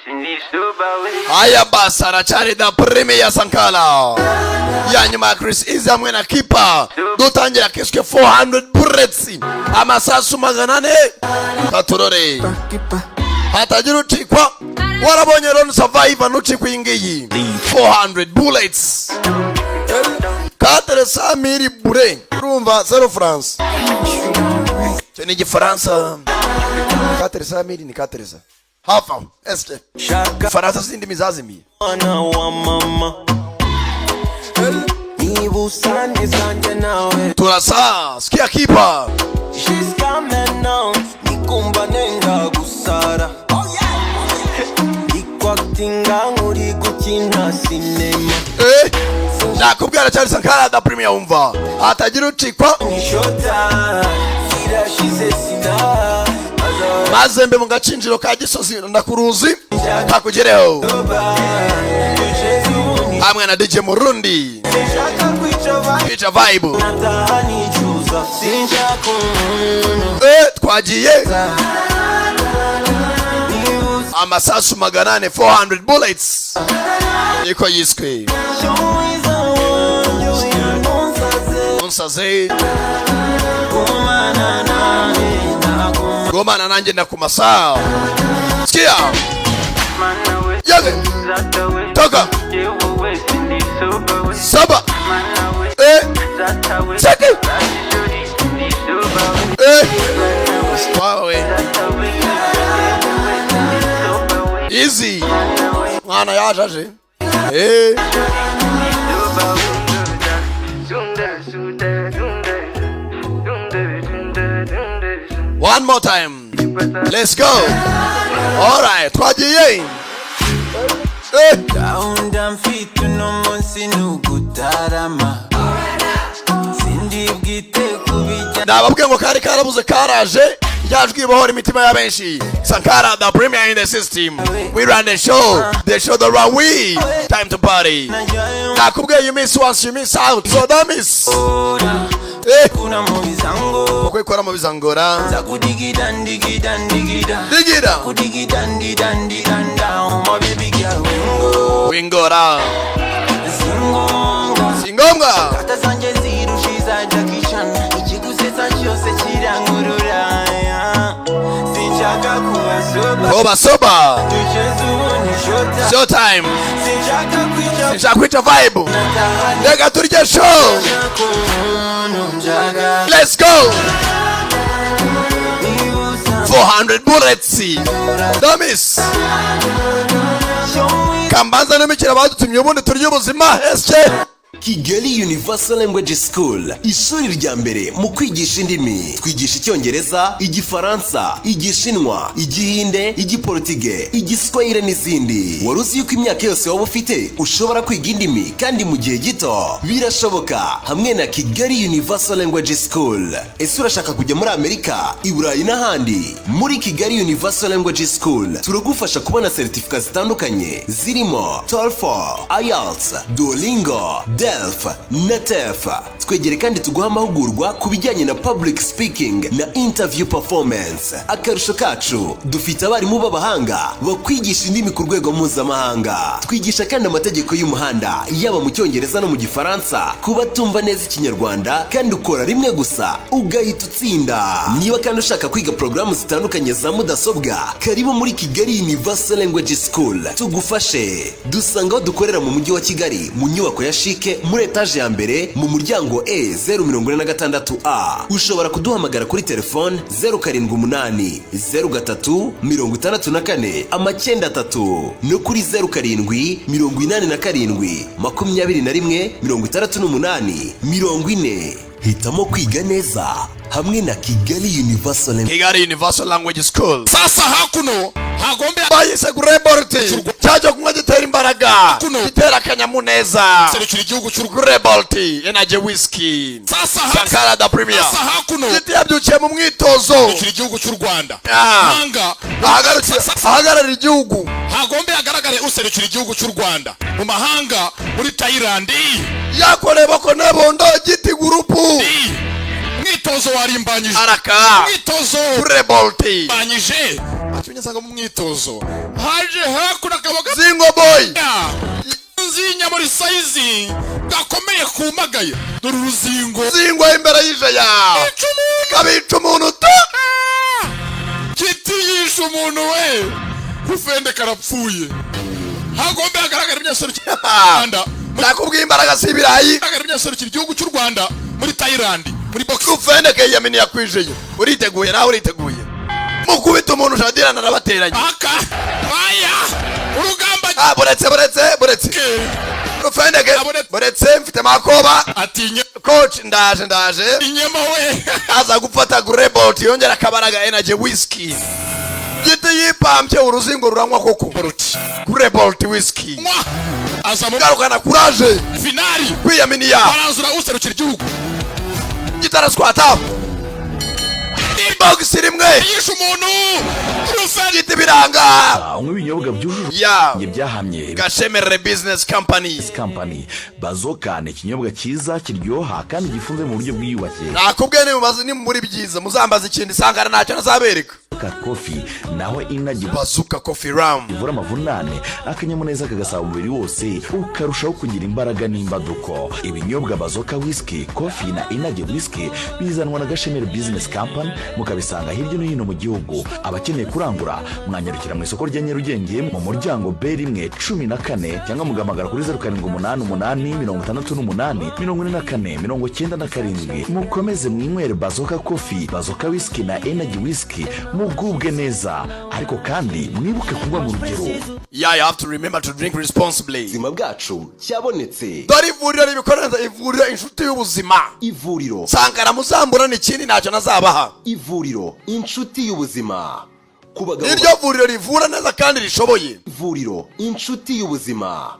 Aya basara chari da premier Sankara. Ya nyuma Chris Easy hamwe na kipa. Dutangira keswe 400 bullets. Amasasu maganane. Katurore. Hatagira utikwa. Warabonye Ron Survivor nutikwa ingiyi. 400 bullets. 400,000 bure. Urumva 0 France. Ni Gifaransa. 400,000 ni 400. Hafa. Eske. Faransa sindi mizazimi. Ana wa mama. Ibusani zanje nawe. Turasa. Sikia kipa. She's coming now. Nikumba nenga gusara. Oh yeah. Ikwatinga nguri gukina sinema. Nakubwira cyari Sankara da premier umva. Atagira utikwa. Mazembe mu gacinjiro ka Gisozi ndakuruzi kakugereho hamwe na DJ Murundi Picha Vibe twagiye amasasu maganane 400 bullets niko yiswe unsaze Goma na nanje na kumasao. Sikia. Yale. Toka. Saba. Seki. Wow. Easy. Mwana ya jaje. One more time. Let's go. All right. Twagiye. Down fit no monsi nugutarama. Sindi bwite kubijya. Nababwiye ngo kari karabuze karaje. Yajwi bahora imitima ya benshi. Sankara the premier in the system. We run the show. The show the run we. Time to party. Nakubwiye you miss once you miss out. So don't miss. Kuna mubizango okwekora mubizangora zakudigida ndigida digida kudigida ndidanda my baby girl wingora singomga kata zanje zirushiza jakishan ikigusetsa cyose kirangurura sinshaka kuba soba show time sinshaka kwica vibe ndega turije show. Let's go. 400 bullets. Don't miss. Kambanza n'imikira badutumye ubundi turyo ubuzima eske. Kigali Universal Language School, ishuri rya mbere mu kwigisha indimi. Twigisha Icyongereza, Igifaransa, Igishinwa, Igihinde, Igiportuge, Igiswahili n'izindi. Waruzi yuko imyaka yose waba ufite ushobora kwiga indimi kandi mu gihe gito? Birashoboka hamwe na Kigali Universal Language School. Ese urashaka kujya muri Amerika, i Burayi n'ahandi? Muri Kigali Universal Language School turagufasha kubona certificate zitandukanye zirimo TOEFL, IELTS, Duolingo, NETEF. Twegere kandi tuguha amahugurwa ku bijyanye na public speaking na interview performance. Akarusho kacu dufite abarimu b'abahanga bakwigisha indimi ku rwego mpuzamahanga. Twigisha kandi amategeko y'umuhanda yaba mu Cyongereza no mu Gifaransa kuba tumva neza Ikinyarwanda kandi ukora rimwe gusa ugahita utsinda. Niba kandi ushaka kwiga programu zitandukanye za mudasobwa, karibu muri Kigali Universal Language School tugufashe. Dusanga aho dukorera mu mujyi wa Kigali mu nyubako ya Shike muri etage ya mbere mu muryango E046A. Ushobora kuduhamagara kuri telefone 078 03 64 93 no kuri 07 87 21 68 40. Hitamo kwiga neza hamwe na Kigali Universal Language School. Sasa hakuno hagombe bayise Grebolti cyaje kumwe gitera imbaraga gitera kanyamuneza serukira igihugu cy'u Grebolti energy whisky. Sasa Sankara da premier sasa hakuno yabyukiye mu mwitozo serukira igihugu cy'u Rwanda hanga ahagarara igihugu hagombe agaragare userukira igihugu cy'u Rwanda mu mahanga muri Thailand yakoreba ko nebondo giti gurupu mwitozo warimbanyije araka mwitozo Grebolti banyije acyunya sanga mu mwitozo haje akagabo zingo boy nzinya muri size gakomeye kumagaye dore uruzingo zingo imbere y'ijaya kabica umuntu tu kiti yishe umuntu we kufende karapfuye hagombe hagaragara ibyasoro cy'Rwanda nakubwiye imbaraga z'ibirayi hagaragara ibyasoro cy'igihugu cy'u Rwanda muri Thailand muri box kufende ke yamini yakwijeye uriteguye nawe uriteguye mukubita umuntu shadirana nabateranye aka baya urugamba buretse kufende ke buretse mfite makoba atinye coach ndaje inyemo we aza gufata grebot yongera kabaraga energy whisky gite yipambye uruzingo ruranywa koko grebot whisky aza mu garukana courage finali kwiyaminiya baranzura userukira igihugu gitaraswata box rimwe yishe umuntu gite biranga nk'ibinyobwa byujuje byahamye Gashemere business company bazoka ni ikinyobwa cyiza kiryoha kandi gifunze mu buryo bwiyubashye nakubwiye ni muri byiza muzambaza ikindi sangara ntacyo nazabereka coffee naho inaji bazuka coffee ram ivura amavunane akanyamuneza kagasaba umubiri wose ukarushaho kugira imbaraga n'imbaduko. Ibinyobwa bazoka whisky coffee na inaji whisky bizanwa na Gashemere business company mukabisanga hirya no hino mu gihugu. Abakeneye kurangura mwanyarukira mu isoko rya Nyarugenge mu muryango B114 cyangwa mugamagara kuri 0788 mukomeze mwinywere bazoka coffee bazoka whisky na inaji whisky mugubwe neza, ariko kandi mwibuke kunywa mu rugero. You have to remember to drink responsibly. Ubuzima bwacu cyabonetse. Dore ivuriro ribikorera ivuriro inshuti y'ubuzima. Ivuriro sangara muzambura n'ikindi ntacyo nazabaha. Ivuriro inshuti y'ubuzima. Iryo vuriro rivura neza kandi rishoboye. Ivuriro inshuti y'ubuzima.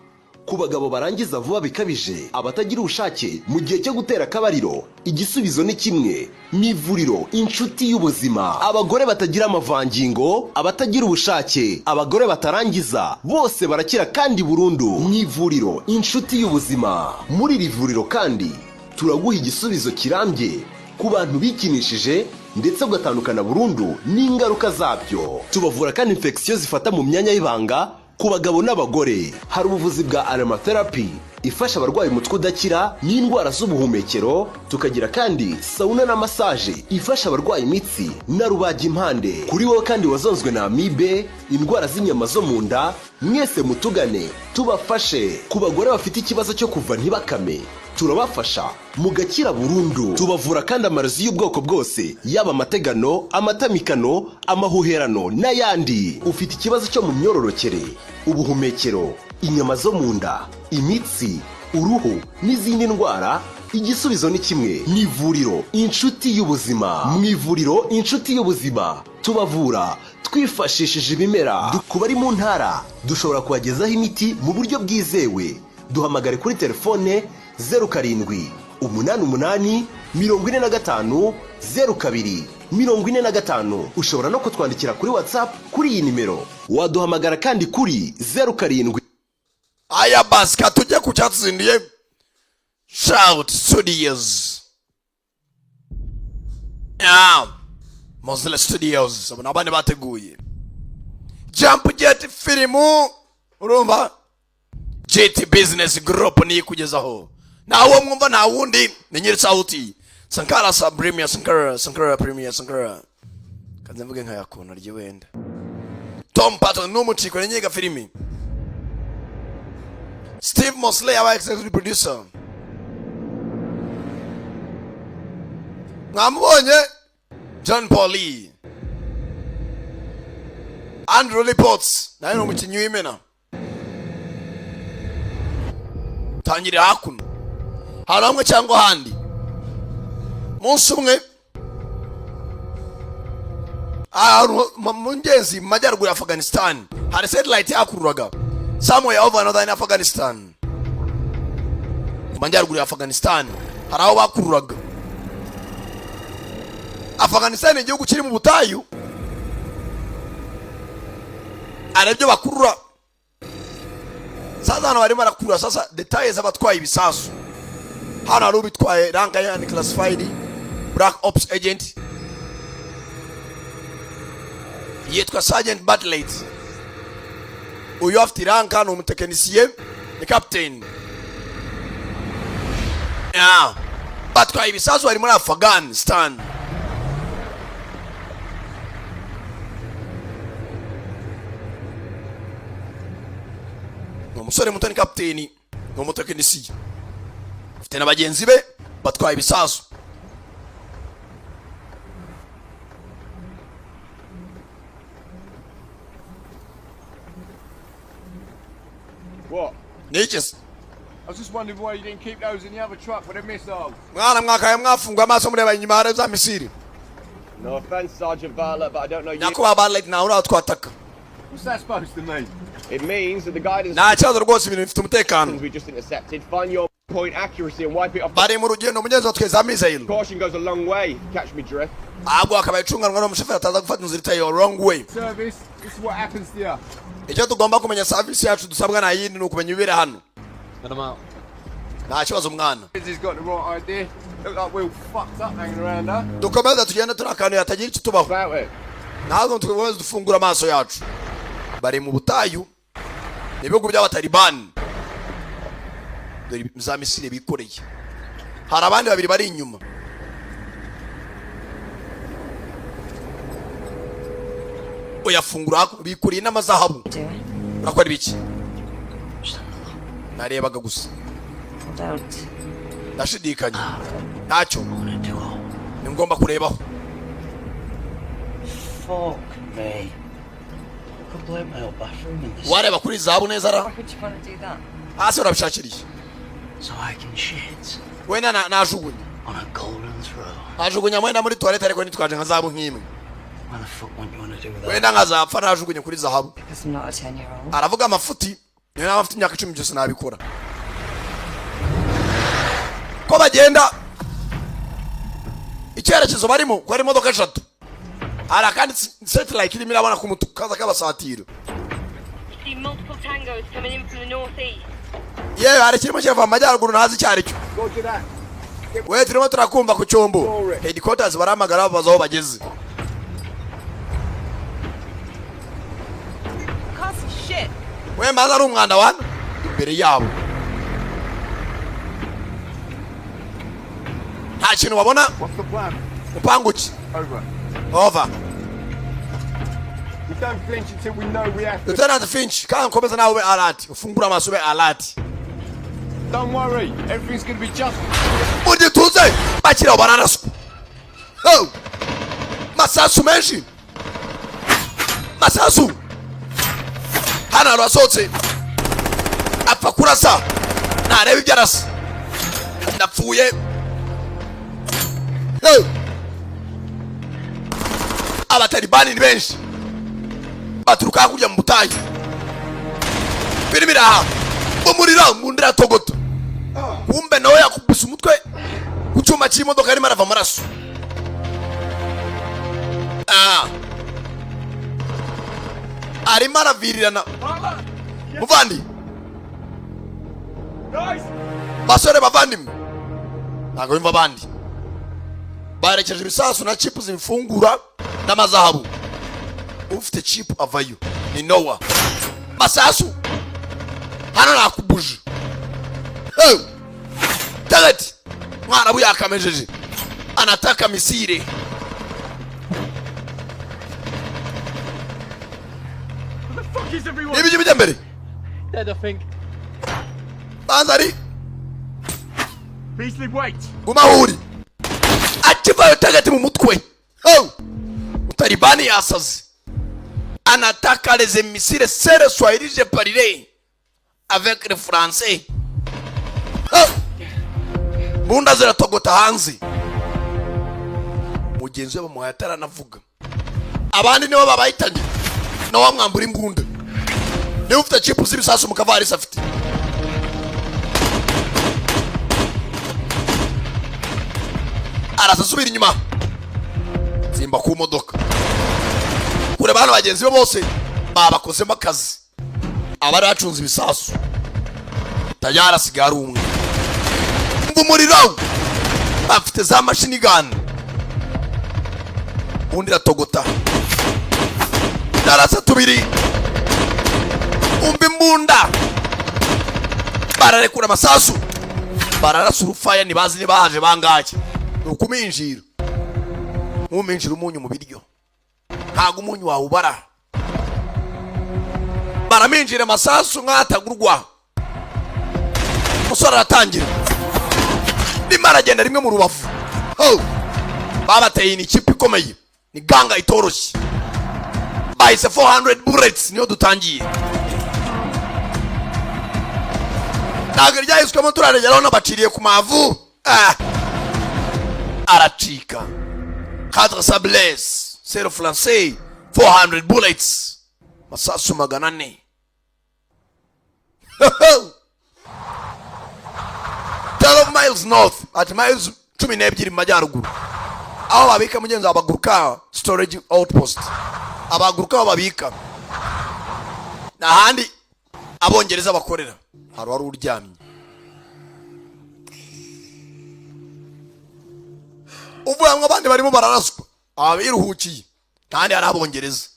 Ku bagabo barangiza vuba bikabije, abatagira ubushake mu gihe cyo gutera akabariro, igisubizo ni kimwe: ni ivuriro inshuti y'ubuzima. Abagore batagira amavangingo, abatagira ubushake, abagore batarangiza, bose barakira kandi burundu mu ivuriro inshuti y'ubuzima. Muri iri vuriro kandi turaguha igisubizo kirambye ku bantu bikinishije ndetse ugatandukana burundu n'ingaruka zabyo. Tubavura kandi infection zifata mu myanya y'ibanga ku bagabo n'abagore. Hari ubuvuzi bwa aromatherapy ifasha abarwayi umutwe udakira n'indwara z'ubuhumekero. Tukagira kandi sauna na massage ifasha abarwayi imitsi na rubagimpande. Kuri wowe kandi wazonzwe na amibe, indwara z'inyama zo mu nda, mwese mutugane tubafashe. Ku bagore bafite ikibazo cyo kuva ntibakame, turabafasha mugakira burundu. Tubavura kandi amarozi y'ubwoko bwose, yaba amategano, amatamikano, amahuherano n'ayandi. Ufite ikibazo cyo mu myororokere, ubuhumekero, inyama zo mu nda, imitsi, uruhu n'izindi ndwara, igisubizo ni kimwe: ni ivuriro inshuti y'ubuzima. Mu ivuriro inshuti y'ubuzima tubavura twifashishije ibimera. Kubari mu ntara dushobora kubagezaho imiti mu buryo bwizewe. Duhamagare kuri telefone 0788450245. Ushobora no kutwandikira kuri WhatsApp kuri iyi nimero. Waduhamagara kandi kuri 07. Aya basika tujye ku cyatsindiye Shout Studios. Mozilla Studios abana bateguye Jump Jet Filimu, urumva Jet Business Group ni kugezaho nawo mwumva nta wundi ni nyiri sauti Sankara sa Premier Sankara Premier Sankara kanze mvuge nka yakona rye wenda Tom Patton n'umuciko nyenga filimi Steve Mosley aba executive producer. Mwamubonye John Paul Lee, Andrew Reports naye no mukinyi w'imena tangire hakuno hari hamwe cyangwa handi munsi umwe mu ngezi mu majyaruguru ya Afghanistan hari satellite yakururaga somewhere over another in Afghanistan. Mu majyaruguru ya Afghanistan hari aho bakururaga. Afghanistan ni igihugu kiri mu butayu, arabyo bakurura. Sasa hano barimo barakurura sasa details abatwaye ibisasu. Hano hari ubitwaye ranka ya classified black ops agent yitwa Sergeant Bartlett. uyu afite iranka ni umutekinisiye ni captain. Batwaye ibisasu bari muri Afghanistan. Umusore muto ni captain ni umutekinisiye afite n'abagenzi be batwaye ibisasu. What? Niches. I was just wondering why you didn't keep those in the other truck with the missiles. Mwana mwakaye mwafunga amaso mureba inyuma hari za misiri. No offense, Sergeant Bartlett, but I don't know you. Nakuba Bartlett na ura twataka. What's that supposed to mean? It means that the guidance Na cyazo rwose ibintu bifite umutekano. we just intercepted, find your point accuracy and wipe it off. Bari mu rugendo mugenzo tweza missile. Caution goes a long way. Catch me drift. Agwa akabaye cunganwa n'umushoferi ataza gufata inzira itayo wrong way. Service, this is what happens to you. Icyo tugomba kumenya service yacu dusabwa na yindi nukumenya ibere hano. Let them out. Nta kibazo mwana. He's got the right idea. Look like we're all fucked up hanging around her. Dukomeza tugenda turakanu yatagira icyo tubaho. About it. Ntabwo tukomeza dufungura amaso yacu. Bari mu butayu. Ibihugu by'abatalibani. Dore za misile bikoreye. Hari abandi babiri bari inyuma. Oyafungura bikuriye n'amazahabu. Urakora ibiki? Narebaga gusa. Ndashidikanya. Ntacyo. Ni ngomba kurebaho. Fuck me. I could blow my old bathroom in this. Wareba kuri zahabu neza ra? Why would you want to do that? Hasi urabishakiriye. So I can shit Wenda najugunye. on a golden throw. Najugunya mwenda muri toilette ariko nitwaje nka zahabu nk'imwe. What the fuck want you want to do with that? Wenda nkazapfa najugunye kuri zahabu. Because I'm not a 10-year-old. Aravuga amafuti. Niyo nama afite imyaka 10 byose nabikora. Ko bagenda icyerekezo barimo ko ari imodoka eshatu. Ara kandi satellite irimo irabona ku mutuku kaza kabasatira. See multiple tangos coming in from the northeast. Yewe hari kirimo cyava amajyaruguru nazi cyari cyo. Roger that. We turimo turakumva ku cyombo. Headquarters baramagara babaza aho bageze. Can't see shit. We maza ari umwanda wana imbere yabo. Nta kintu wabona What's the plan? upanguki. Over. Over. We don't flinch until we know we have to. Lieutenant Finch, kama nkomeza nawe ube alert. Ufungura amaso ube alert. Don't worry, everything's gonna be just. Ugituze bakira bararaswa. Oh! Masasu menshi. Masasu. Hana rasotse. Apfa kurasa. Nareba ibyarasa. Ndapfuye. Oh! Abatalibani ni benshi. Baturuka kujya mu butayu. Birimira aha. Umuriro mundira togoto. Kumbe nawe yakubise umutwe ku cyuma cy'imodoka arimo arava amaraso. Arimo aravirirana. Muvandi. Basore bavandimwe. Ntabwo bimva abandi. Barekeje ibisasu na chipu zimfungura n'amazahabu. Ufite chip avayo ni Noah. Masasu hano nakubuje. Tagati mwana buya akamejeje anataka misire. What the fuck is everyone? Nibi bijya mbere Dead, I think. Banzari Beasley, wait. gumahuri akivayo tagati mu mutwe. Utalibani yasaze anataka les missiles sere soirige parler avec les français. Bunda ziratogota hanze. Mugenzi we bamuhaye ataranavuga. Abandi nibo babayitanye. No wamwambura imbunda. Ni ufite chip z'ibisasu mu kavarisi afite. Arasubira inyuma. Zimba ku modoka. Kure bana bagenzi be bose babakozemo akazi. Abari bacunze ibisasu. Tayara sigara umwe. Umuriro bafite za machine gun. Undi ratogota. Darasa tubiri. kuva imbunda bararekura amasasu bararasa urufaya ntibazi niba haje bangahe nuko uminjira nk'uminjira umunyu mu biryo ntago umunyu wawubara baraminjira amasasu nk'atagurwa umusore aratangira rimwe aragenda rimwe mu rubavu babateye ni ikipe ikomeye ni ganga itoroshye bahise 400 bullets niyo dutangiye ntabwo ryahiswemo turarengeraho n'abaciriye ku mavu aracika 4 sables c'est le français 400 bullets masasu 400 12 miles north at miles 12 mu majyaruguru aho babika mugenzi abaguruka storage outpost abaguruka babika n'ahandi abongereza bakorera hari wari uryamye uvuga ngo abandi barimo bararaswa abiruhukiye kandi hari abongereza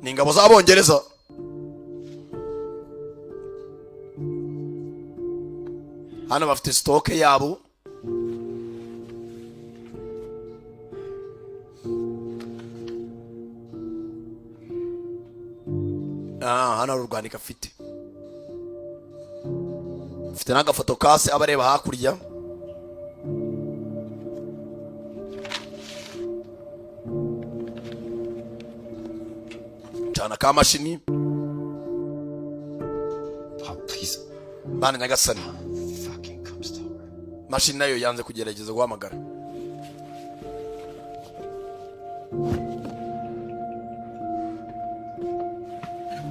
ni ingabo z'abongereza hano bafite stock yabo hano urwanika afite n'agafoto kase abareba hakurya cana ka mashini bana nyagasani mashini nayo yanze kugerageza guhamagara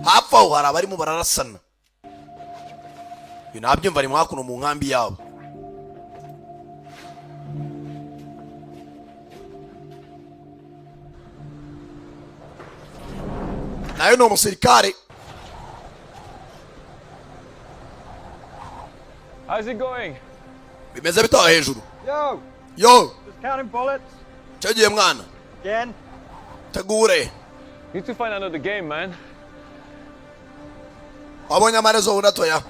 hafi aho hari abarimo bararasana binabyumva ari mwakuno mu nkambi yabo nayo ni umusirikare. How's it going? Bimeze bitaho hejuru. Yo. Just counting bullets. Cyagiye mwana. Again. Tegure. Need to find another game, man. Wabonye amarezo unatoya.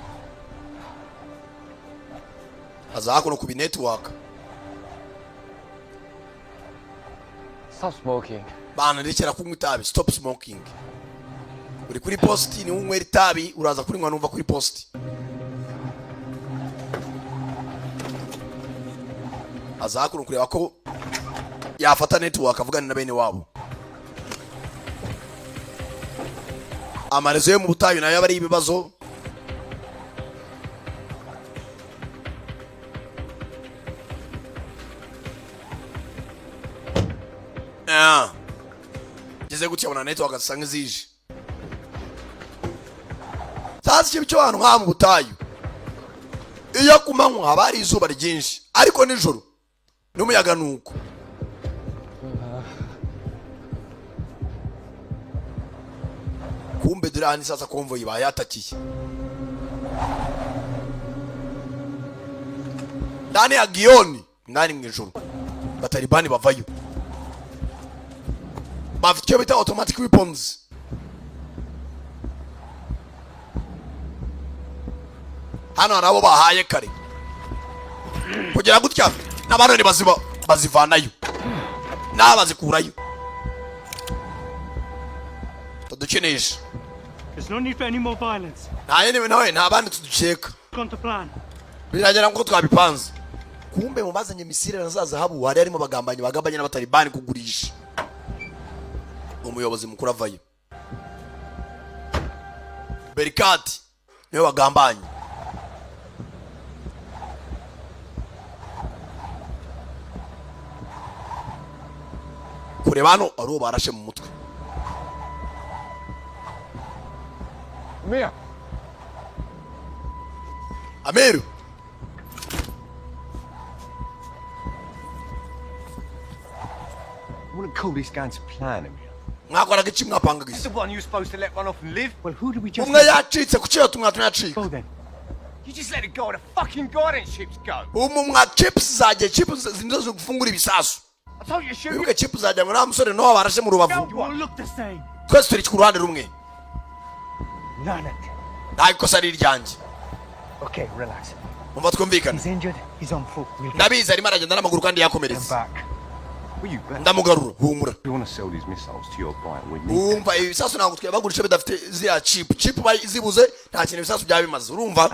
Azakuno ku network. Stop smoking. Bana ndekera kunywa itabi. Stop smoking. Uri kuri post ni unywera itabi uraza kuri numva kuri post. Azakuno kureba ko yafata network avugana na bene wabo. Amarezo yo mu butayu nayo abari ibibazo. Gize gutya bona network asanga zije. Sasa cyo abantu nka mu butayu. Iyo kumanywa habari izuba ryinshi ariko nijoro n'umuyaga nuko. Kumbe dirani sasa konvoyi bayatakiye. Ndani ya Gioni ndani mwijoro. Batalibani bavayo. Bafite bita automatic weapons. Hano nabo bahaye kare. Kugira gutya n'abantu ni bazivanayo. N'abazikurayo. Tudukenesha. There's no need for any more violence. Nta bandi tuduceka. Gone to plan. Biragera ngo twabipanze. Kumbe mu bazanye misire nazaza habu hari arimo bagambanye n'abatalibani kugurisha. Umuyobozi mukuru avayo. Berikati niwe bagambanye. Kurebano aro barashe mu mutwe. Amir. Amir. I wouldn't call this going to plan, Amir. Ngakora gichi mwapanga This gisi. is the one you were supposed to let run off and live? Well, who do we just... Umwe yacitse kucyo tumwatuyacika. Go then. You just let it go and the fucking guidance ships go. Umwe chips zaje chips zindozo gufungura ibisasu. I told you to shoot. Yuke chips zaje ngo na musore no barashe mu rubavu. You all look the same. twese turi ku ruhande rumwe. None of it. Nta kosa ari iryanjye. Okay, relax. Umva twumvikana. He's injured. He's on foot. Ndabizi arimo aragenda n'amaguru kandi yakomeretse. Back. Will you back? Ndamugarura humura. We want to sell these missiles to your client. We need Umva ibisasu ntabwo twabagurisha bidafite ziriya chip bayizibuze nta kintu ibisasu byaba bimaze. Urumva?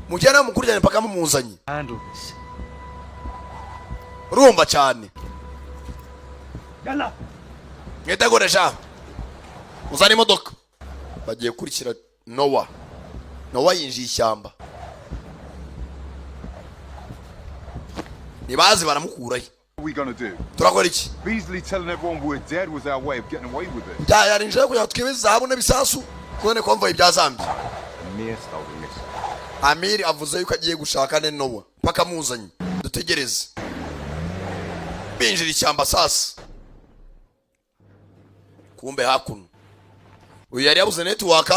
Mujyana mukurikirane paka mumuzanye. handle this. Urumva cyane. Yalla. Mwiteguresha. Uzana imodoka. Bagiye kurikira Noah yinjiye ishyamba. Nibazi baramukurayo. What are we gonna do? Turakora iki? Beasley telling everyone we're dead was our way of getting away with it. Yarinjira kugira twibeze zahabu n'ebisasu kubone konvoy byazambye. Amir stole the missile. Amir avuze yuko agiye gushaka ne Noah paka muzanye. Dutegereze. Binjira ishyamba sasa. Kumbe hakuno. Uyu yari yabuze network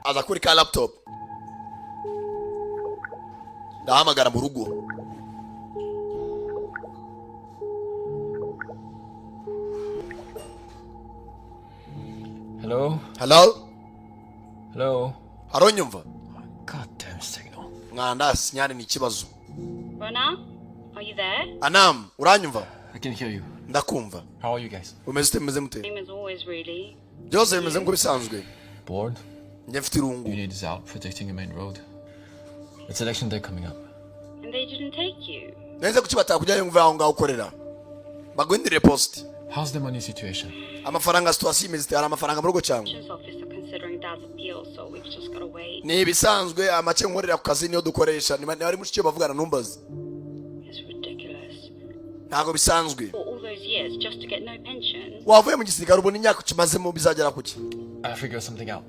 aza kuri ka laptop. Ndahamagara mu rugo. Hello? Hello? Hello? Aronyumva? Goddamn signal. Mwanda sinyane ni kibazo. Rana, are you there? Anam, uranyumva? I can hear you. Ndakumva. How are you guys? Umeze mute? Same as always, really. Byose bimeze nko bisanzwe. Bored? Njye mfite irungu. Unit is out protecting the main road. It's election day coming up. And they didn't take you? Neze kuki batakujyayo ngo aho ngaho ukorera. Bagwendire post. How's the money situation? Amafaranga situation imeze hari amafaranga mu rugo cyangwa. Officer considering Dad's appeal, so we've just got to wait. Ni bisanzwe amace nkorera ku kazi niyo dukoresha. Ni bari mucyo bavugana numbazi. It's ridiculous. Ntago bisanzwe. For all those years just to get no pension. Wavuye mu gisirikare ubona imyaka kimazemo bizagera kuki? I'll figure something out.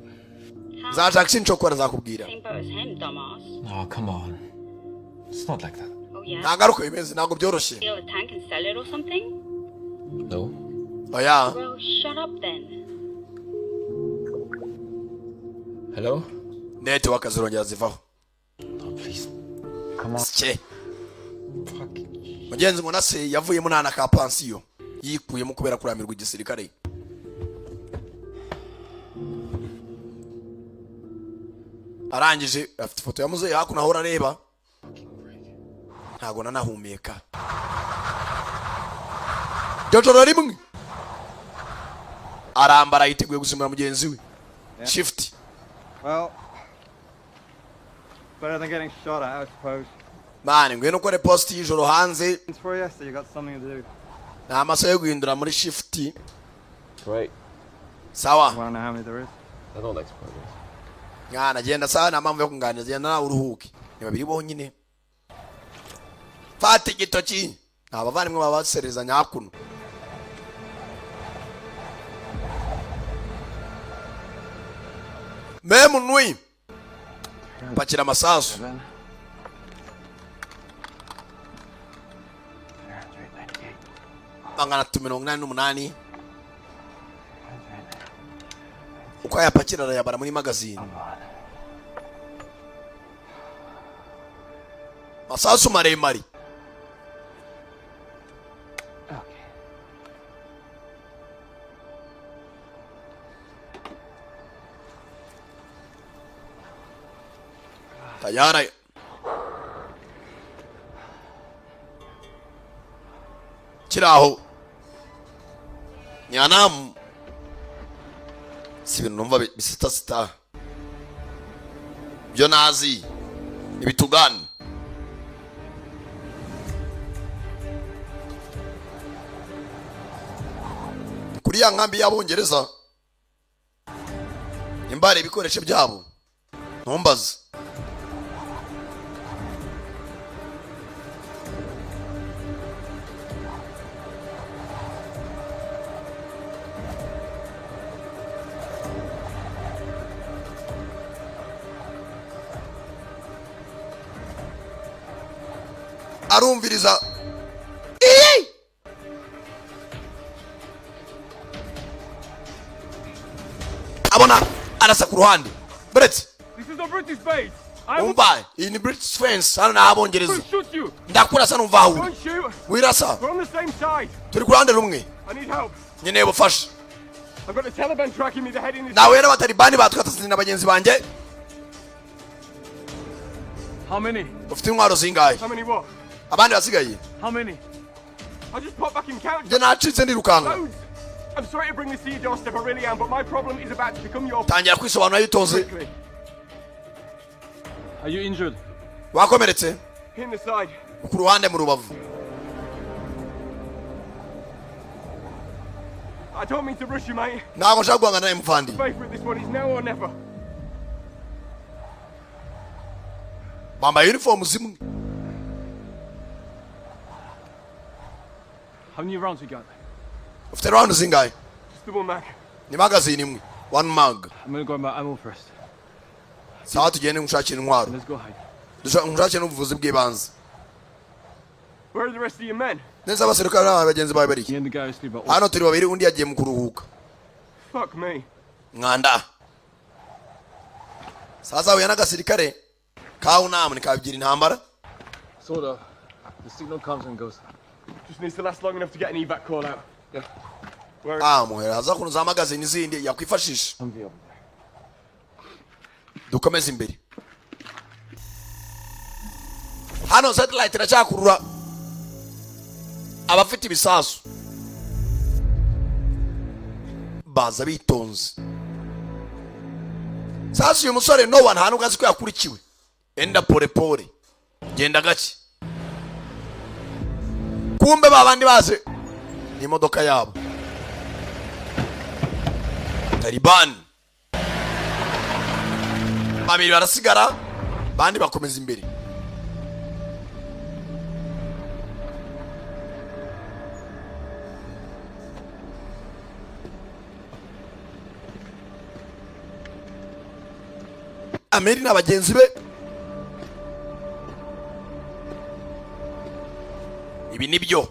Zashaka sinchokora zakubwira. Same boat as him, dumbass. Oh, come on. It's not like that. Oh yeah. Nagaruko imeze ntago byoroshye. Steal a tank and sell it or something? No. Oh yeah. Well, shut up then. Hello? Network zirongera zivaho. Oh, please. Come on. Che. Mugenzi ngo nase yavuye mu nana ka pansiyo. Yikuyemo kubera kuramirwa igisirikare. Arangije afite foto ya muzehe hakuno ahora areba. Ntago nanahumeka. Jojoro rimwe. Arambara yiteguye gusumira mugenzi we. Shift. Well, better than getting shot at, I suppose. Mani ngwino kore post y'ijoro hanze. It's for you, so you got something to do. Na amasaha yo guhindura muri shift. Great. Sawa. I don't know how many there is. I don't like progress. Ngana genda sawa na mpamvu yo kunganira genda na uruhuke. Ni babiri bonyine. Fate gitoki. Abavandimwe babaserezanya hakuno. Memu nui. Pakira amasasu. Bangana 188. Uko yapakira arayabara muri magazine. Masasu maremare. Tayari. Kiraho. Nyanam. Si bintu numva bisita. Byo nazi. Ibitugani. Kuri ya nkambi y'Abongereza. Imbare ibikoresho byabo. Ntumbaze. Arumviriza. Abona arasa ku ruhande. Brett. This is a British base. Umva, in British fence hano n'Abongereza. Shoot you. Ndakurasa numva aho. Don't shoot. Wirasa. We're on the same side. Turi ku ruhande rumwe. I need help. Nyene bufasha. I've got the Taliban tracking me. They're heading this nawe rero abatalibani batwatasize n'abagenzi banjye. How many? Ufite intwaro zingahe? How many what? Abandi basigaye? How many? I just pop back in couch. Njye nacitse ndirukanga. I'm sorry to bring this to your doorstep, I really am, but my problem is about to become your... Tangira kwisobanura yitonze. Are you injured? Wakomeretse? In the side. Ku ruhande mu rubavu. I don't mean to rush you, mate. Ntabwo nshaka guhangana nawe muvandi. Favorite, this one is now or never. Bambaye uniform zimwe. How many rounds we got? Ufite round zingahe? Just the one mag. Ni magazine imwe. One mag. I'm gonna go my ammo first. Sawa tugende ngushakira intwaro. Let's go hide. Ngushakira n'ubuvuzi bw'ibanze. Where are the rest of your men? Neza abasirikare n'abagenzi bawe bari. Me and the guy who sleep at hano turi babiri undi yagiye mu kuruhuka. Fuck me. Mwanda. Sasa uya n'agasirikare kawo namwe kabigira intambara. Sort of. The signal comes and goes. Just needs to last long enough to get an evac call out. Yeah. Where? Muhera haza kunuza magazine zindi yakwifashisha. Dukomeze imbere. Hano satellite iracyakurura abafite ibisasu baza bitonze. Sasa uyu musore no one hano gazi ko yakurikiwe. Enda pole pole. Genda gake. Kumbe babandi baze ni imodoka yabo. Taliban. Babiri barasigara bandi bakomeza imbere. Ameri n'abagenzi be ibi nibyo.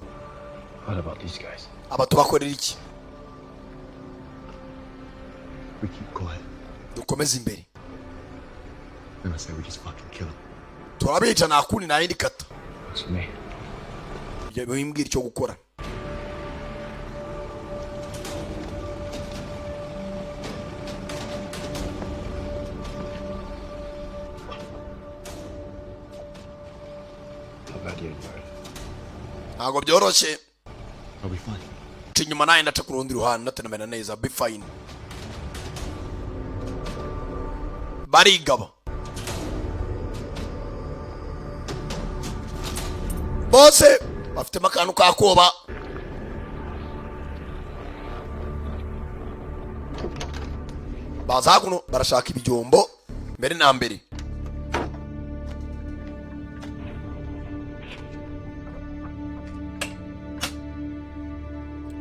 What about these guys? Aba tubakorera iki? We keep quiet. Dukomeze imbere. Then I say we just fucking kill them. Turabica nakuni na yindi kata. What's me? Je bimbwira icyo gukora. Ntabwo byoroshye. I'll be fine. Tinyuma naye ndaca ku rundi ruhande natanamena neza. Be fine. Barigaba. Bose bafite akantu kakoba. Baza kuno barashaka ibijombo mbere na mbere.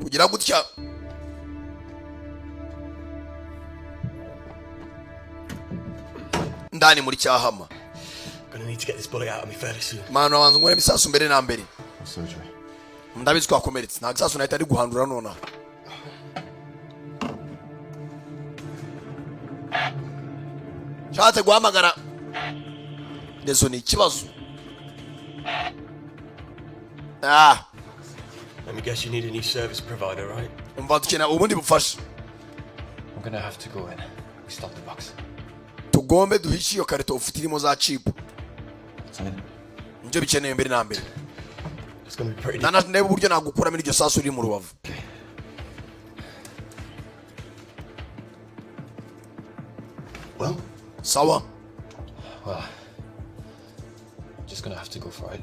Kugira gutya ndani muri cyahama. Gonna need to get this bullet out of me fairly soon. Mano wanzu ngore bisasu mbere na mbere. Surgery. Ndabizi ko akomeretse. Nta gisasu nahita ari guhandura nona. Shate guhamagara. Dezo ni ikibazo. Let me guess you need a new service provider, right? Umva tukena ubundi bufasha. I'm gonna have to go in. We stop the box. Tugombe duhishe iyo karito ufite irimo za chip. Nje bikeneye mbere na mbere. It's gonna be pretty. Nana ndebe uburyo nagukuramo iryo sasu iri mu rubavu. Well, sawa. Well, just gonna have to go for it.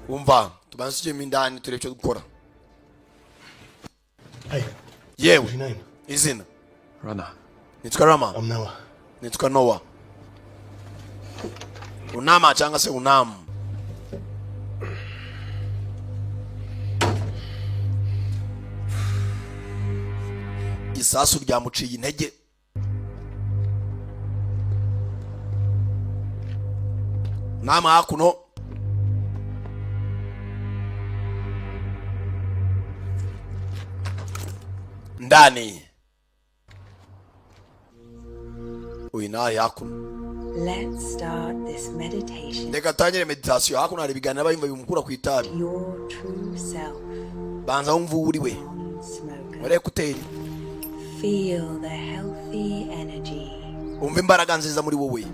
Umva, tubansije mindani turebe cyo gukora. Hey. Yewe. What's your name? Izina. Rana. Nitwa Rama. I'm Noah. Nitwa Noah. Unama cyangwa se unam. Isasu ryamuciye intege. Nama hakuno. Ndani. Uinaye hakuno. Let's start this meditation. Ndeka tangire meditation hakuno hari biganira bayimva bimukura ku itabi. Your true self. Banza umva uriwe. Ore kuteri. feel the healthy energy. Umva imbaraga nziza muri wowe.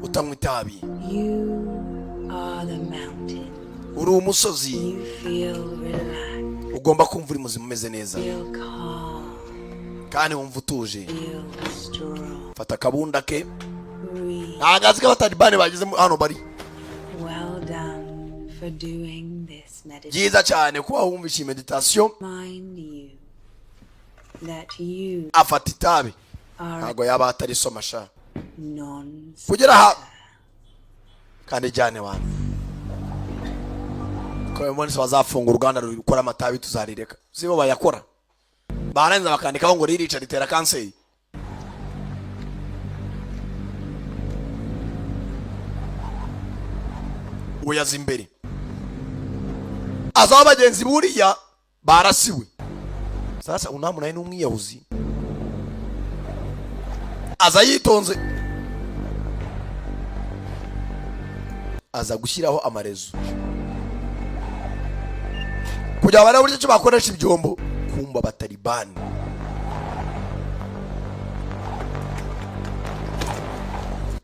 Utanywa itabi. You are the mountain. Uri umusozi. You feel relaxed. Ugomba kumva uri muzima umeze neza. Feel calm. Kandi wumva utuje. Feel strong. Fata akabunda ke. Breathe. Agazi k'abatalibani bagize hano bari. Well done for doing this meditation. Byiza cyane kuba wumvisha meditation. Mind you that you afata itabi. Ntago yaba atari soma sha. Non. Kugera ha. Kandi jyane wana. Ko mbonye bazafunga uruganda rukora amatabi tuzarireka. Sibo bayakora. Baranza bakandikaho ngo ririca ritera kanseri. Uyaza imbere. Azaba bagenzi buriya barasiwe. Sasa unamu naye n'umwiyahuzi. Aza yitonze. Aza gushyiraho amarezo. Kugira bari buryo cyo bakoresha ibyombo kumba abatalibani.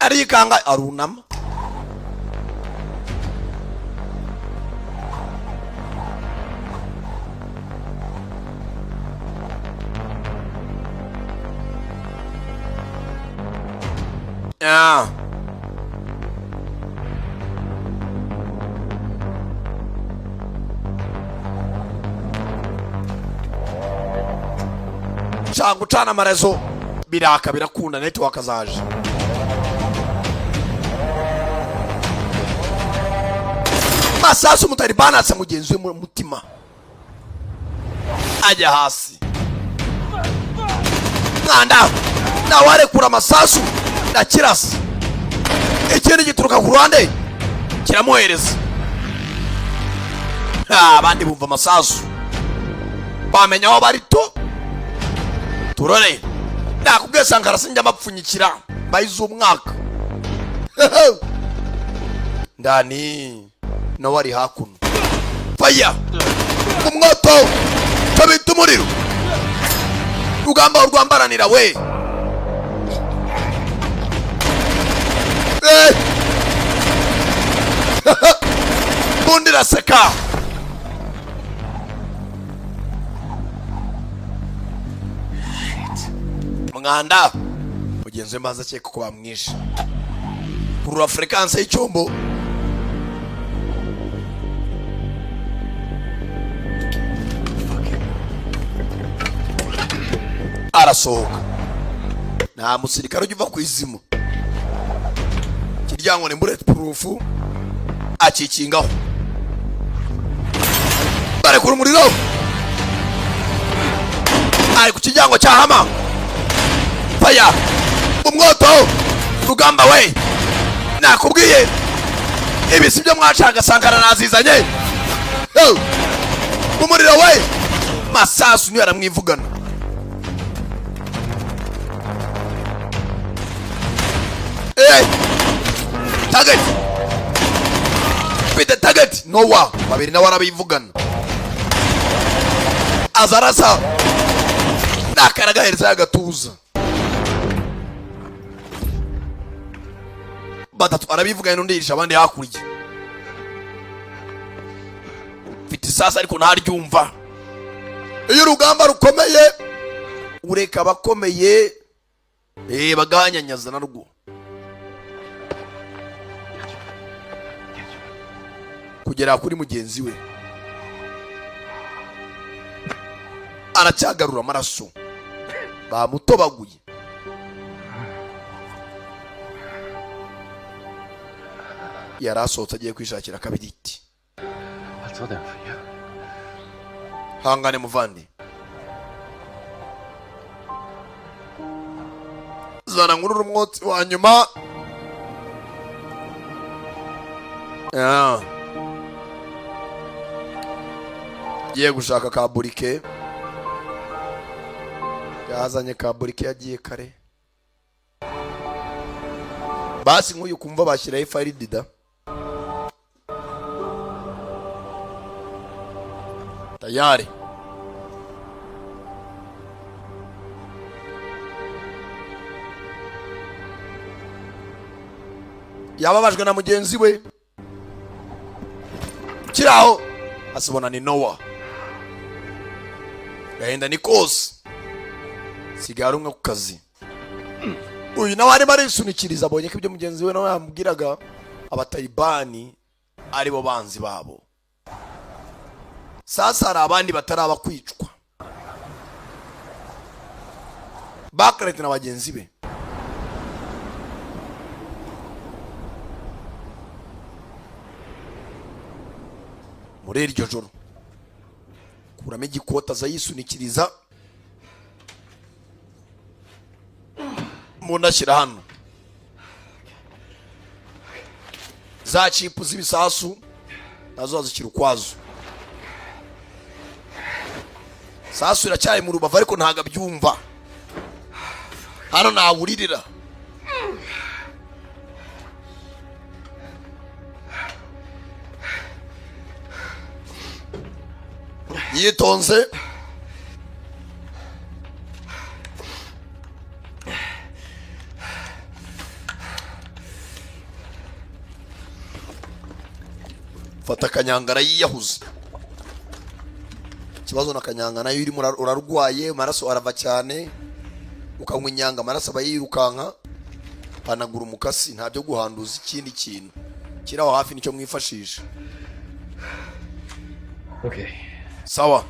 Arikanga arunama. Yeah. Changu chana amarezo biraka birakunda network azaje. Masasu mutalibana asa mugenzi we mutima. Ajya hasi. Nganda na wale kura masasu na kirasi. Ikindi gituruka ku ruhande kiramuhereza. Abandi bumva masasu. Bamenya aho bari to. Turore. Nakubwiye Sankara sinjya mapfunyikira bayize umwaka. Ndani no wari hakuno. Fire. Umwoto. Tabita umuriro. Rugamba urwambaranira we. Bundira seka. Mwanda mugenzi maze cyeka ko bamwishe. Kurura frequency y'icyombo. Arasohoka. Nta musirikare ugiva ku izimu. Kiryango ni bulletproof. Akikingaho. Bare kuri umuriro. Ari ku kijyango cya hama. Fire. Umwoto. Rugamba we. Nakubwiye. Ibi sibyo mwacanga Sankara nazizanye. Umuriro we. Masasu niyo aramwivugana. Target. With the target. No wa. Babiri na warabivugana. Azarasa. Nakaraga hereza agatuza. Batatu arabivugana n'undirisha abandi hakuriye. Fiti sasa ariko ntaryumva. Iyo rugamba rukomeye ureka bakomeye baganyanyaza narwo. Kugera kuri mugenzi we aracyagarura amaraso bamutobaguye. Yarasohotse agiye kwishakira kabiriti. Hangane muvandi. Zana ngurura umwotsi wa nyuma. Giye gushaka kaburike. Yazanye kaburike yagiye kare. Basi nk'uyu kumva bashyira ifari dida. Tayari. yababajwe na mugenzi we kiraho asibona ni Noah gahinda ni kose sigara umwe ku kazi uyu nawe ari barisunikiriza abonye ko ibyo mugenzi we nawe yamubwiraga abatalibani ari bo banzi babo sasa hari abandi bataraba kwicwa Bakarete na bagenzi be muri iryo joro kuramo igikota aza yisunikiriza umuntu ashyira hano za cipu z'ibisasu nazo azishyira ukwazo sasu iracyari mu rubavu ariko ntago abyumva hano nawuririra yitonze fata kanyangara yiyahuza ikibazo na kanyanga nayo urimo urarwaye amaraso arava cyane ukanywa inyanga amaraso aba yirukanka panagura umukasi nta byo guhanduza ikindi kintu kiraho hafi nicyo mwifashisha. Okay. Sawa.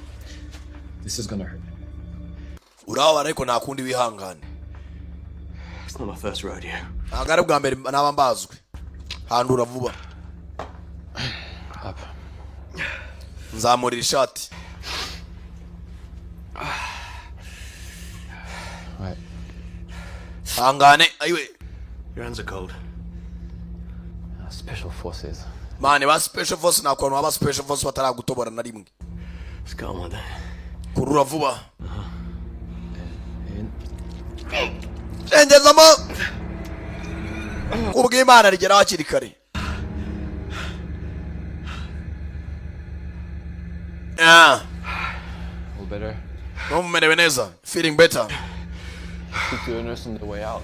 This is gonna hurt. Urawa ariko nta kundi wihangane. It's not my first rodeo. Agara bwa mbere naba mbazwe. Handura vuba. Up. Nzamurira ishati. Right. Hangane ayiwe. Your hands are cold. Special forces. Mane ba special force nakwano aba special force bataragutobora na rimwe. Let's go on then. Kurura vuba. Engezamo. Ubw'Imana rigera hakiri kare. All better. Umerewe neza. Feeling better. Keep your nurse on the way out.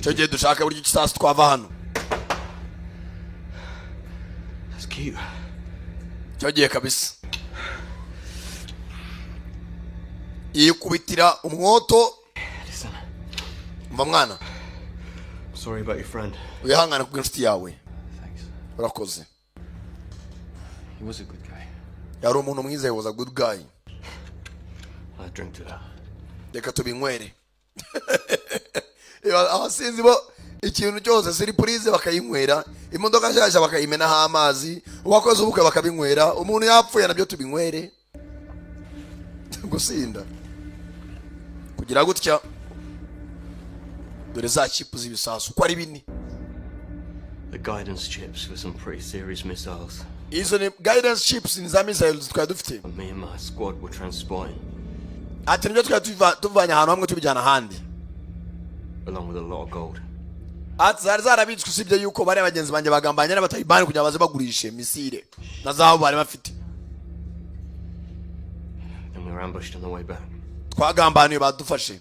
Cyogiye dushaka buryo kisasi twava hano. That's cute. Cyogiye kabisa. Yikubitira umwoto. Listen. Mva mwana. Sorry about your friend. Wihangana ku inshuti yawe. Thanks. Urakoze. He was a good guy. Yari umuntu mwiza, he was a good guy. I drink to that. Reka tubinywere. Abasinzi bo ikintu cyose siri purize bakayinywera, imodoka nshyashya bakayimenaho amazi, uwakoze ubukwe bakabinywera, umuntu yapfuye nabyo tubinywere. Gusinda kugira gutya dore za chips z'ibisasu ko ari bini. The guidance chips for some pretty serious missiles. Izo ni guidance chips ni za missiles twari dufite. Me and my squad were transporting. Ati nibyo twari tuvanye ahantu hamwe tubijyana ahandi. Along with a lot of gold. Ati zari zarabitswe usibye yuko bari abagenzi banjye bagambanye n'abatalibani kugira baze bagurishe misile na zaho bari bafite. Then we were ambushed on the way back. Twagambaniye badufashe.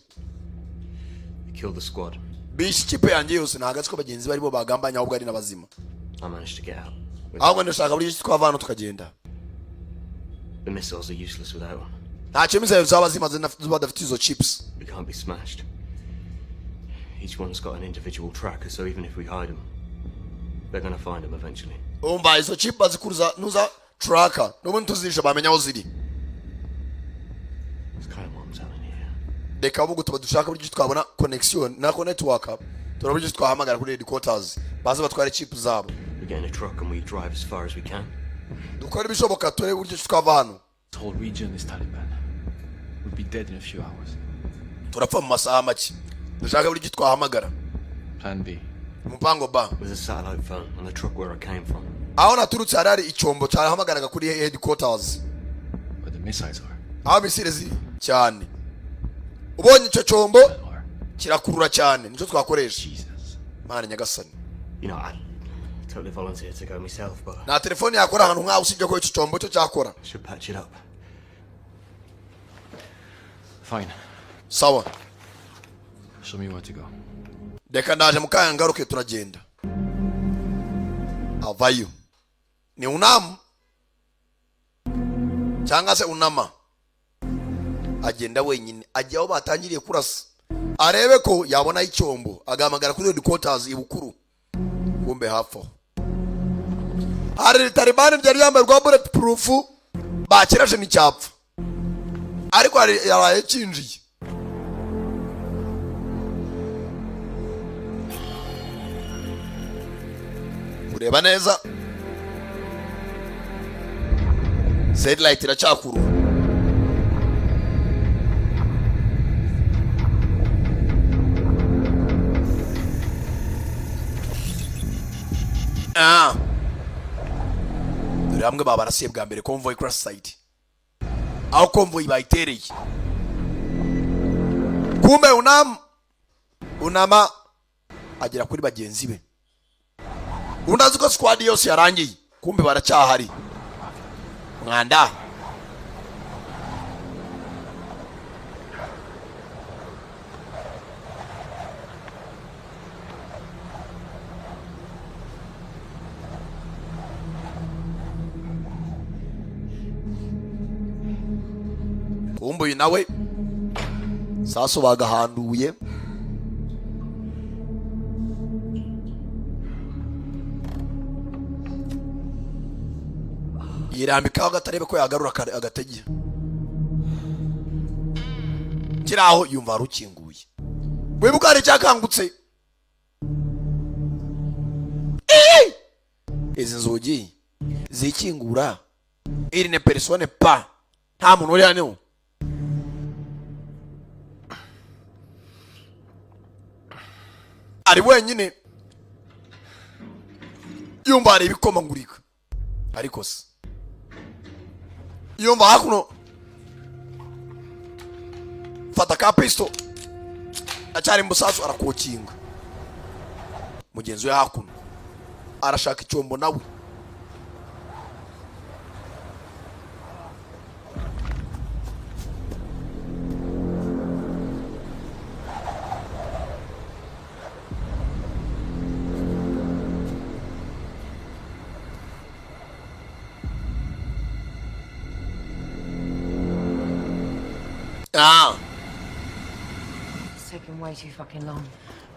We killed the squad. Bishi kipe yanjye yose ntagatse ko bagenzi bari bo bagambanye ahubwo ari n'abazima. I managed to get out. Ahubwo ndashaka buri gihe twava hano tukagenda. The missiles are useless without them. Ntacyo misile zaba zimaze badafite izo chips. We can't be smashed. Each one's got an individual tracker, so even if we hide them, they're gonna find them eventually. Umva izo chip bazikuruza nuza tracker n'ubundi tuzisha bamenya aho ziri. It's kind of what I'm telling you. Reka ahubwo tuba dushaka buryo twabona connection na network turaburyo twahamagara kuri headquarters baze batware chip zabo. We get in a truck and we drive as far as we can. Dukora ibishoboka tore buryo twava hano. This whole region is Taliban. We'll be dead in a few hours. Turapfa mu masaha make. Dushaka buryo twahamagara. Plan B. Umupango ba. There's a satellite phone on the truck where I came from. Aho naturutse harari icyombo cyahamagaraga kuri headquarters. Where the missiles are. Aho misile ziri cyane. Ubonye icyo cyombo kirakurura cyane nicyo twakoresha. Jesus. Mana nyagasani. You know, I totally volunteered to go myself, but Na telefone yakora ahantu nkaho usibye ko icyo cyombo cyo cyakora. should patch it up. Fine. Sawa. Show me where to go. Reka ndaje mukaya ngaruke turagenda. havayo. Ni unamu cyangwa se unama. Agenda wenyine ajya aho batangiriye kurasa arebe ko yabona icyombo, agamagara kuri headquarters ibukuru. Kumbe hafo hari Taliban byari yambaye rwa bulletproof bakirashe n'icyapfa, ariko yaraye cinjiye. Ureba neza satellite iracyakuru. Dore hamwe babarasiye bwa mbere convoy crash site, aho convoy bayitereye. Kumbe unama agera kuri bagenzi be. Undazi ko squad yose yarangiye, kumbe baracyahari. Mwanda kumbe nawe saso bagahanduye. Yirambikaho gatarebe ko yagarura agatege. Kiraho yumva rukinguye. Wibuka ari cyakangutse. Izi nzugi zikingura iri ne persone pa nta muntu uri hano. Ari wenyine yumva ari ibikomangurika, ariko se yumva hakuno fata ka pisto acyari musasu arakokinga. Mugenzi we hakuno arashaka icyombo nawe. It's taking way too fucking long.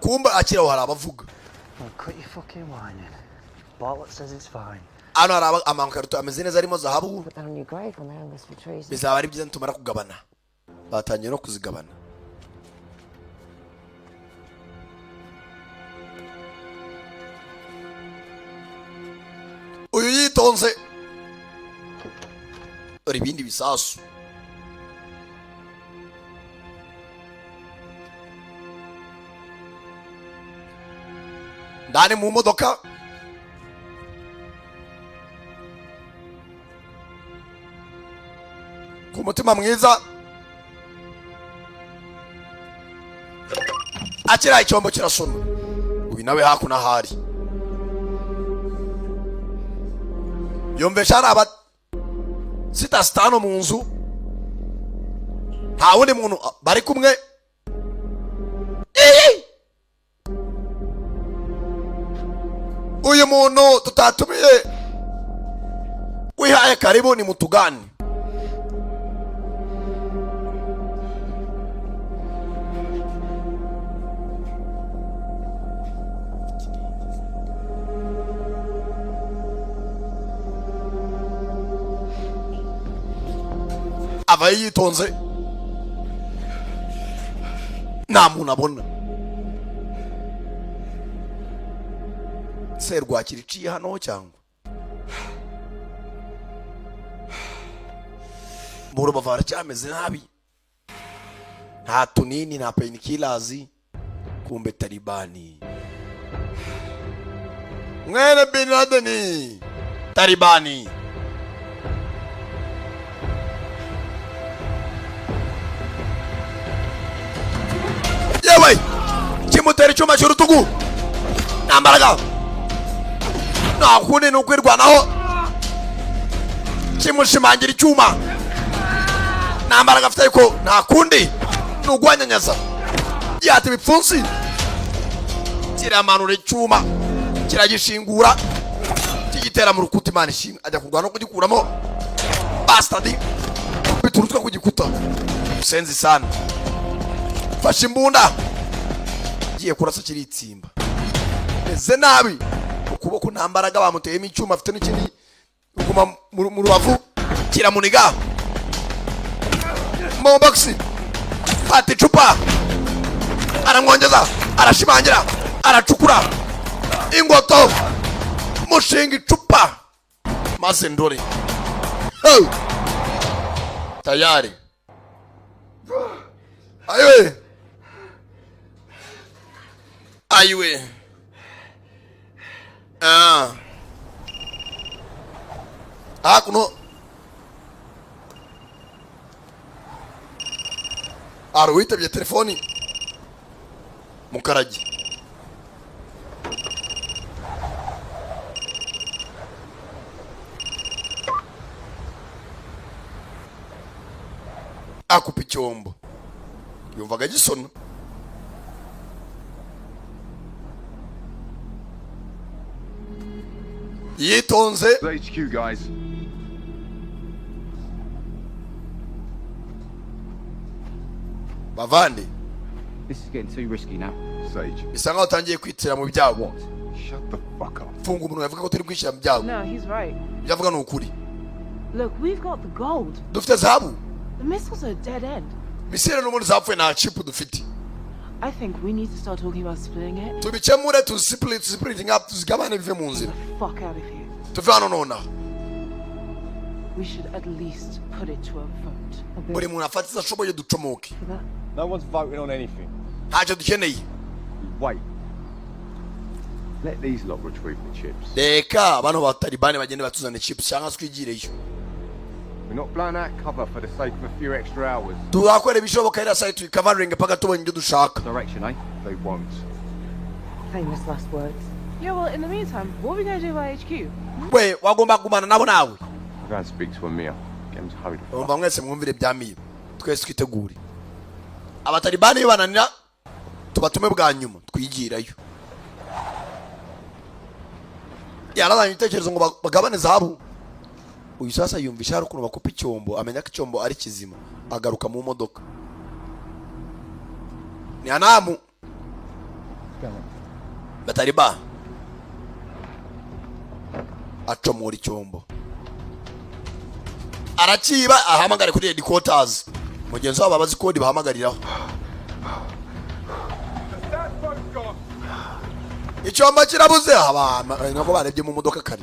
Kumba akira hari abavuga. Cut your fucking whining. Bartlett says it's fine. Ano hari amankarito ameze neza arimo zahabu. Put that on your grave when they're on this for treason. Bizaba ari byiza nitumara kugabana. Batangiye no kuzigabana. Uyu yitonze. Uri ibindi bisasu. Ndani mu modoka ku mutima mwiza akira icyombo kirasoma. Uyu nawe hakuna hari yumvesha araba sita stano mu nzu, nta wundi muntu bari kumwe. Uyu muntu tutatumiye wihaye karibu ni mutugani. Ava yitonze nta muntu abona. Serwakira iciye hano cyangwa Muro bavara cyameze nabi, nta tunini nta painkillers. Kumbe Talibani mwene bin Laden Talibani. Yewe kimutera icyuma cy'urutugu nambaraga nakundi nukwirwanaho kimushimangira icyuma nambaraga afite ariko nakundi nugwanyanyaza yati bipfunsi kiramanura icyuma kiragishingura kuyitera mu rukuta Imana ishinga ajya kurwana no kugikuramo bastard biturutwa ku gikuta senzi sana fasha imbunda giye kurasa kiri itsimba eze nabi ukuboko ntambaraga bamuteyemo icyuma afite n'ikindi uguma mu rubavu kiramuniga mu boxi fata icupa aramwongeza arashimangira aracukura ingoto mushinga icupa maze ndore tayari ayiwe kuno witabye telefoni Mukaragi akupa icyombo yumvaga gisona yitonze HQ guys. bavandi. This is getting too risky now. Sage. Bisa nkaho utangiye kwitira mu byago. Shut the fuck up. Funga umuntu yavuga ko turi kwishyira mu byago. No, he's right. Byavuga n'ukuri. Look, we've got the gold. Dufite zahabu. The missiles are dead end. Misere n'umuntu zapfuye nta chip dufite. I think we need to start talking about splitting it. Tubikemure to splitting up tuzigabane bive mu nzira. Fuck out of here. Tuve hano nona. We should at least put it to a vote. Buri muntu afatiza ashoboye ducomoke. No one's voting on anything. Ntacyo dukeneye. Wait. Let these lot retrieve the chips. Reka bano ba Taliban bagende batuzane chips cyangwa twigireyo. We're not blowing out cover for the sake of a few extra hours. Turakora ibishoboka ira site covering paka tubonye ibyo dushaka. Direction, eh? They won't. Famous last words. Yeah, well, in the meantime, what are we going to do by HQ? We wagomba kugumana nabo nawe. Go and speak to Amir. Get him to hurry. Umva mwese mwumvire byamiye. Twese twitegure. Abatalibani bananira tubatume bwa nyuma twigirayo. Yarazanye itekerezo ngo bagabane zahabu. Uyu sasa yumvisha hari ukuntu bakopa icyombo amenya ko icyombo ari kizima agaruka mu modoka. Ni anamu. Bataliba. Acomora icyombo. Arakiba ahamagare kuri headquarters. Mugenzi wabo abazi kodi bahamagariraho. Icyombo kirabuze nako barebye mu modoka kare.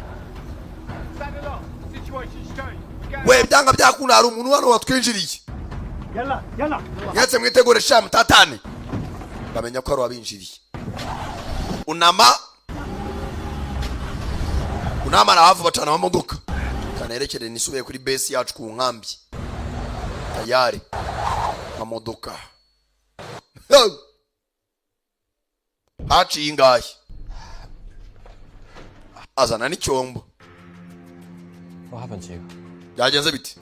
We byanga byakunda hari umuntu hano watwinjiriye. Yalla. Yatse mwitegure sham tatane. Bamenya ko ari wabinjiriye. Unama na hafu bacana mu modoka. Kanerekere nisubiye kuri base yacu ku nkambi. Tayari. Mamodoka. Haci ingahe. Azana n'icyombo. What happened to you? Byagenze biti?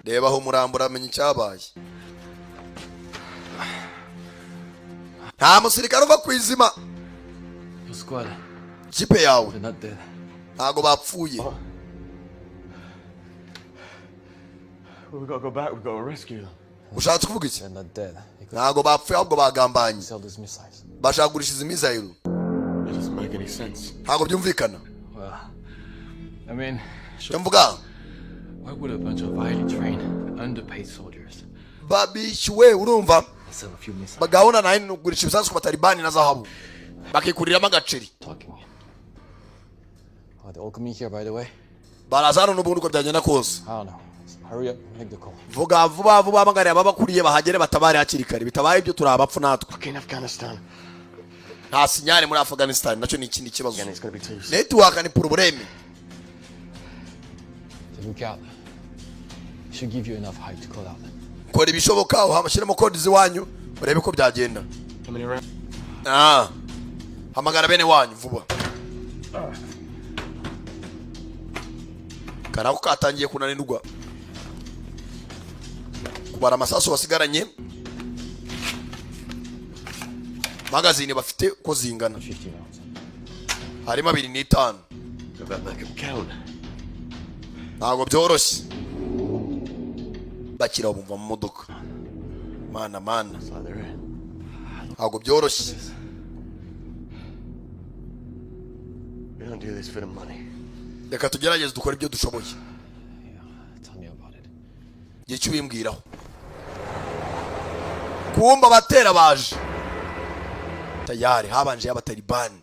Reba ho murambura amenye cyabaye. Nta musirikare uva kwizima. Your squad. Kipe yawe. They're not dead. Ntago bapfuye. We've got to go back. We've got to rescue them. Ushatse kuvuga iki? They're not dead. Ntago bapfuye ahubwo bagambanye. Sell these missiles. Bashagurishije izi missile. It doesn't make any sense. Ntago byumvikana. Well, I mean, Mvuga. why would a bunch of highly trained, underpaid soldiers Babishyuwe urumva sell a few missiles? bagahona nayo nugurisha ibisasu ku Batalibani na zahabu. Bakikuriramo agaceri. Talking. Oh, they all coming here, by the way. Barazana n'ubundi ko byagenda kose. I don't know. Hurry up, make the call. Vuga vuba amagare ababakuriye bahagere batabare hakiri kare. Bitabaye ibyo turabapfu natwe. Fucking Afghanistan. Nta sinyare muri Afghanistan nacyo ni ikindi kibazo. Again, it's gonna be too. Network ni probleme. Look out. Should give you enough height to call out. Kora ibishoboka uhamashyiremo code ziwanyu urebe ko byagenda. How many rounds? Hamagara bene wanyu vuba. Karako katangiye kunanirwa. Kubara amasasu basigaranye. Magazine bafite ko zingana. harimo 25. Ntabwo byoroshye bakira bumva mu modoka. Mana ntabwo byoroshye. Reka tugerageze dukora ibyo dushoboye. Gihe cyubimbwiraho. Kumba batera baje. Tayari habanje y'abatalibani.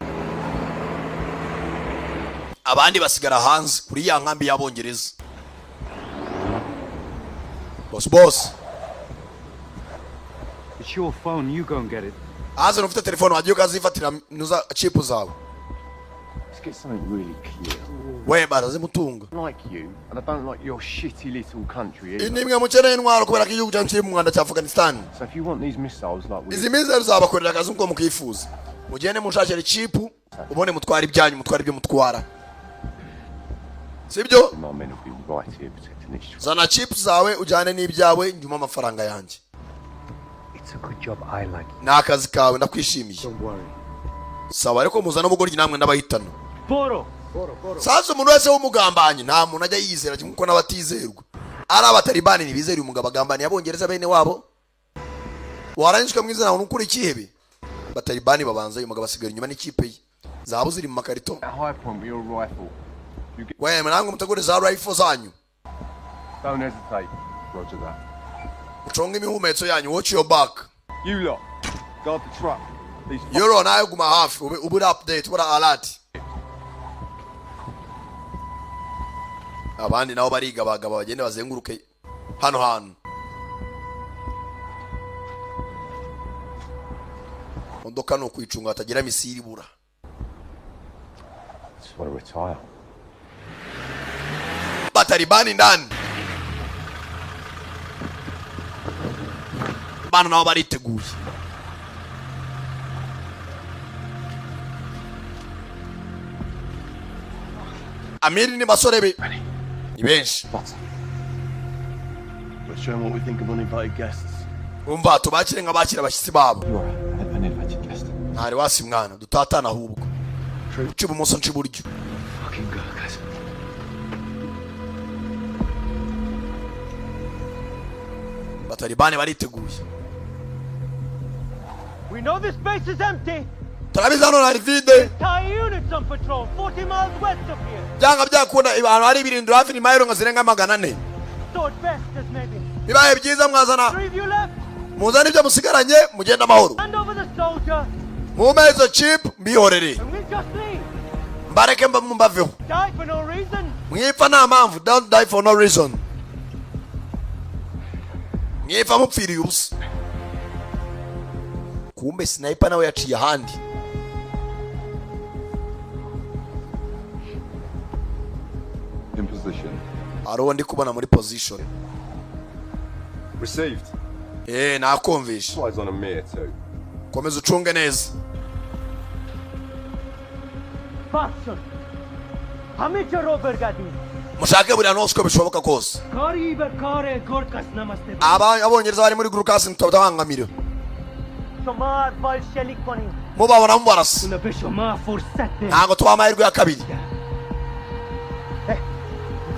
Abandi basigara hanze kuri ya nkambi y'abongereza. Boss. It's your phone, you go and get it. Aza ufite telefone wagiye ukazifatira nuza chip zawe. Let's get something really clear. We baraze mutunga. Like you, and I don't like your shitty little country either. Inimwe mukeneye intwaro kubera ko igihugu cyacu kiri mu Rwanda cya Afghanistan. So if you want these missiles like we... Izi missiles zabakorera akazi uko mukifuza. Mugende munshakire chip, ubone mutwara ibyanyu, mutwara ibyo mutwara. Sibyo? Zana chip zawe ujyane n'ibyawe nyuma amafaranga yanjye. It's a good job, I like it. Nakazi kawe ndakwishimiye. Don't worry. Sawa ariko muzana ubugoryi namwe ndabahitana. Boro. Sasa umuntu wese w'umugambanyi nta muntu ajya yizera kuko n'abatizerwa. Ari abatalibani ntibizera umugabo agambani yabongereza bene wabo. Waranyishwe mwiza nawe ukuri kihebe. Abatalibani babanza uyu mugabo asigara inyuma n'ikipe ye. Zahabu ziri mu makarito. High point with your rifle. We mwanangu mutagore za rifle zanyu. Don't hesitate. Roger that. Uchonge imihumetso yanyu, watch your back. You lot, guard the truck. You're nayo guma hafi, ubu update, ubura alert. Abandi nabo bariga bagaba bagende bazenguruke hano. Modoka no kwicunga atagira misiri bura. Just want to retire. Batalibani ndani. Bana nabo bariteguye. Amiri ni basore be. Ni benshi. Let's show them what we think of uninvited guests. Umva tubakire nk'abakira abashyitsi babo. You are an uninvited guest. Ntari wasi mwana dutatana ahubwo. Uciba umunsi nci buryo. Fucking go, guys. Batalibani bariteguye. We know this base is empty. Turabizi hano hari vide. Entire units on patrol 40 miles west of here. Byanga byakunda abantu hari ibirindiro hafi ni mayiro ngazirenga 400. So it best as maybe. Bibaye byiza mwazana. 3 of you left. Muzana ibyo musigaranye mugenda amahoro. Hand over the soldier. Mumezo chip mbihorere. And we'll just leave. Mbareke mbaveho. Die for no reason. Mwipfa nta mpamvu, don't die for no reason. Mwipfa mupfiriye ubusa. Kumbe sniper nawe yaciye ahandi. In position. Aro ndi kubona muri position. Received. Nakumvisha. Flies on a mirror too. Komeza ucunge neza. Faction. Hamicha Robert Gadi. Mushake buri ahantu hose uko bishoboka kose. Kari Berkare Gorkas Namaste. Abongereza bari muri Gurkas mutabangamira. Shomar Bolshevik Pony. Mubabona mubarasa. Unabeshoma forsate. Ntago tuba amahirwe ya kabiri.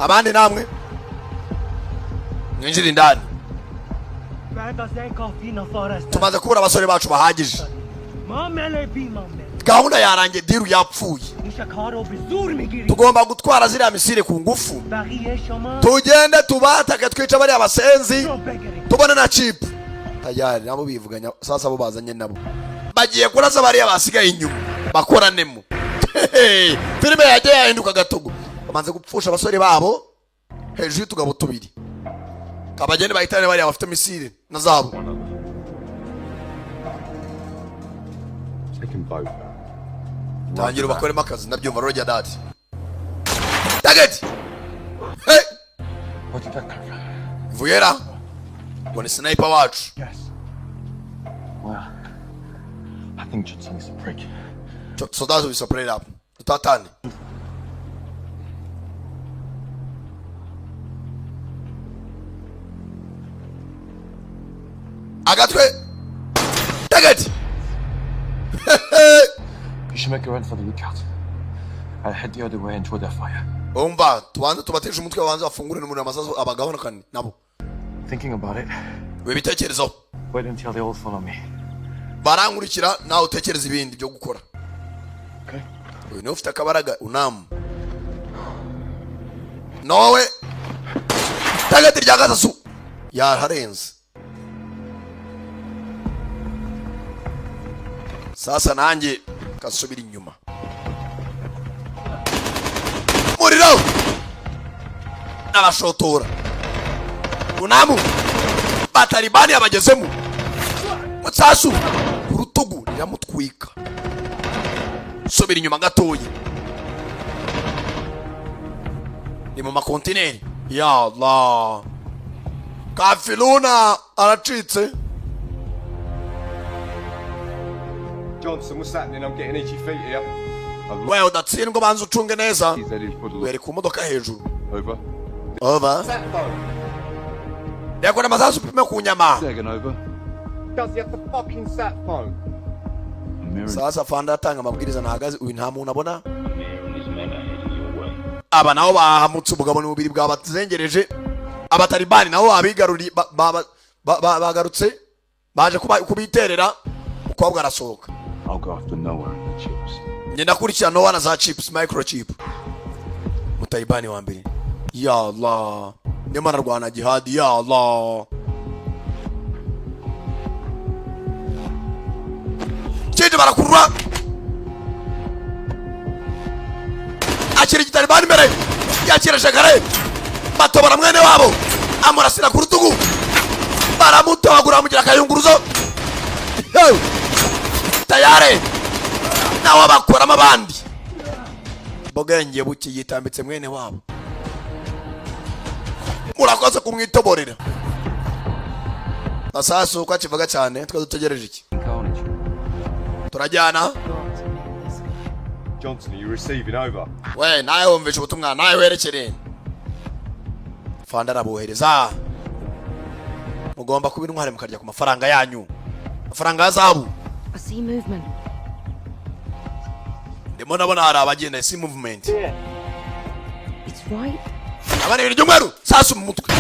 Abandi namwe. Mwinjira indani. Tumaze kubura abasore bacu bahagije. Gahunda yarangiye diru yapfuye. Tugomba gutwara ziriya misire ku ngufu. Tugende tubatake twica bari abasenzi. Tubone na chip. Tayari nabo bivuganya sasa bo bazanye nabo. Bagiye kurasa bari abasigaye inyuma. Bakoranemo. Filime yagiye yahinduka gatogo. Bamaze gupfusha abasore babo. Hejuru tugabo tubiri. Kabagende bahitane bari abafite misire na zabo. Second boat. Tangira bakore makazi nabyumva roja dati. Target. Hey. What did that come from? Vuyera. Wani sniper wacu. Yes. Well, I think Johnson is a prick. Soldados will separate up. Tutatane. Agatwe. Target. You should make a run for the lookout. I'll head the other way and throw their fire. Umva, tubanze tubateje umutwe wanze bafungure n'umuriro amasasu abagabonakane nabo. Thinking about it. We bitekerezo. Wait until they all follow me. Barankurikira nawe utekereza ibindi byo gukora. Okay. Uyu ni ufite akabaraga unam. Nowe. Tagati rya gatatu. Ya harenze. Sasa nanjye kasubira inyuma. Muriro. N'abashotora. Unamu. Batalibani abagezemu. Mutsasu kurutugu yamutwika. Subira inyuma gatoyi. Ni mu makontineri. Ya Allah. Kafiluna aracitse. Johnson, what's happening? I'm getting itchy feet here. Well, udatsindwa banza ucunge neza. Weri ku modoka hejuru. Over. Over. Yakora masasu pime ku nyama. Second over. Does he have the fucking sat phone? Sasa fanda atanga amabwiriza nahagaze uyu nta muntu abona. Aba naho bahamutse umugabo n'ubiri bwabazengereje. Abatalibani naho abigaruri bagarutse baje kubiterera ukobwa arasohoka. I'll go after Noah and the chips. Ngenda kurikira Noah na za chips microchip. Mutalibani wa mbere. Ya Allah. Nemana rwana jihad ya Allah. Chidi barakurwa. Akiri Talibani mbere. Yakira shagare. Batobara mwene wabo. Amurasira ku rutugu. Baramutogura mugira kayunguruzo. Tayare. Nawe bakoramo abandi. Bogenge buki yitambitse mwene wabo. Murakoze kumwitoborera. Masasu uko akivuga cyane twa dutegereje iki. Turajyana. Johnson, are you receiving over? We nawe wumvishe ubutumwa nawe werekere. Fanda arabohereza. Mugomba kuba intware mukarya ku mafaranga yanyu. Mafaranga yazabu. I see movement. Ndimo nabona hari abagenda see movement. It's right. Abana ibintu by'umweru sasu mu mutwe.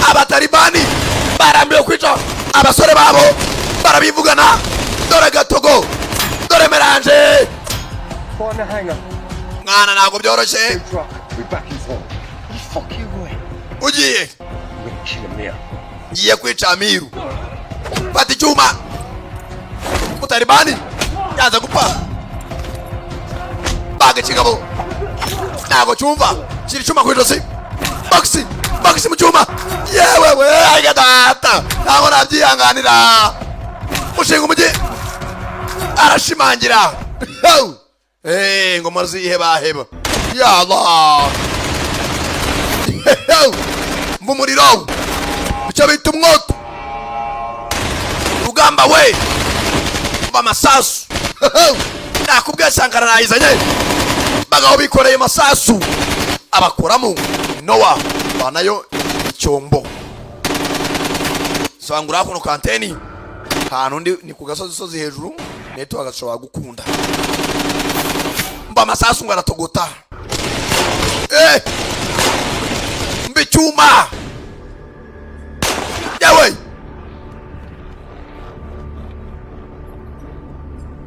Abatalibani barambiwe kwica abasore babo barabivugana. Dore gatogo. Dore meranje. Find the hangar. Mwana ntabwo byoroshye. We're back in town. Fuck you, boy. Ugiye. I'm gonna kill him here. Ngiye kwica Amiru. Fata icyuma. Mutalibani yaza gupfa. Baga kigabo. Ntabwo cyumva. Kiri cyuma ku ijosi. Boxi mu cyuma. Yewe we ayigadata. Ntabwo nabyihanganira. Mushinga umujyi. Arashimangira. Ngoma ziheba. Ya Allah. Mumuriro. Icyo bita umwoto. Rugamba we. Bamasasu. Nakubwiye Sankara nayizanye. Bagaho bikoreye masasu. Abakoramo Noah banayo icyombo. Sangura kuno kanteni. Hano ndi ni ku gasozi hejuru. Neto agashobora gukunda. Mba masasu ngaratogota. Mbicyuma. Yawe.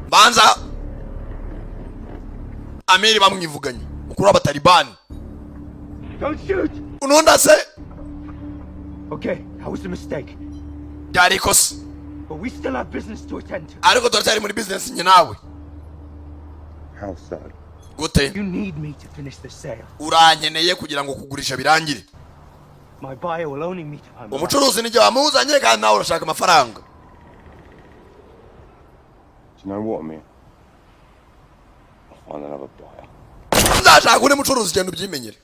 Banza Amiri bamwivuganye ukuri abatalibani. Don't shoot. Unonda se? Okay, that was a mistake. Byari ikosa. But we still have business to attend to. Ariko turacyari muri business nye nawe. How so? Gute? You need me to finish the sale. Uranyeneye kugira ngo kugurisha birangire. My buyer will only meet if I'm Umucuruzi nijye wamuzanye kandi nawe urashaka amafaranga. Do you know what, man? I'll find another buyer. Ndashaka uri mucuruzi cyane ubyimenyere.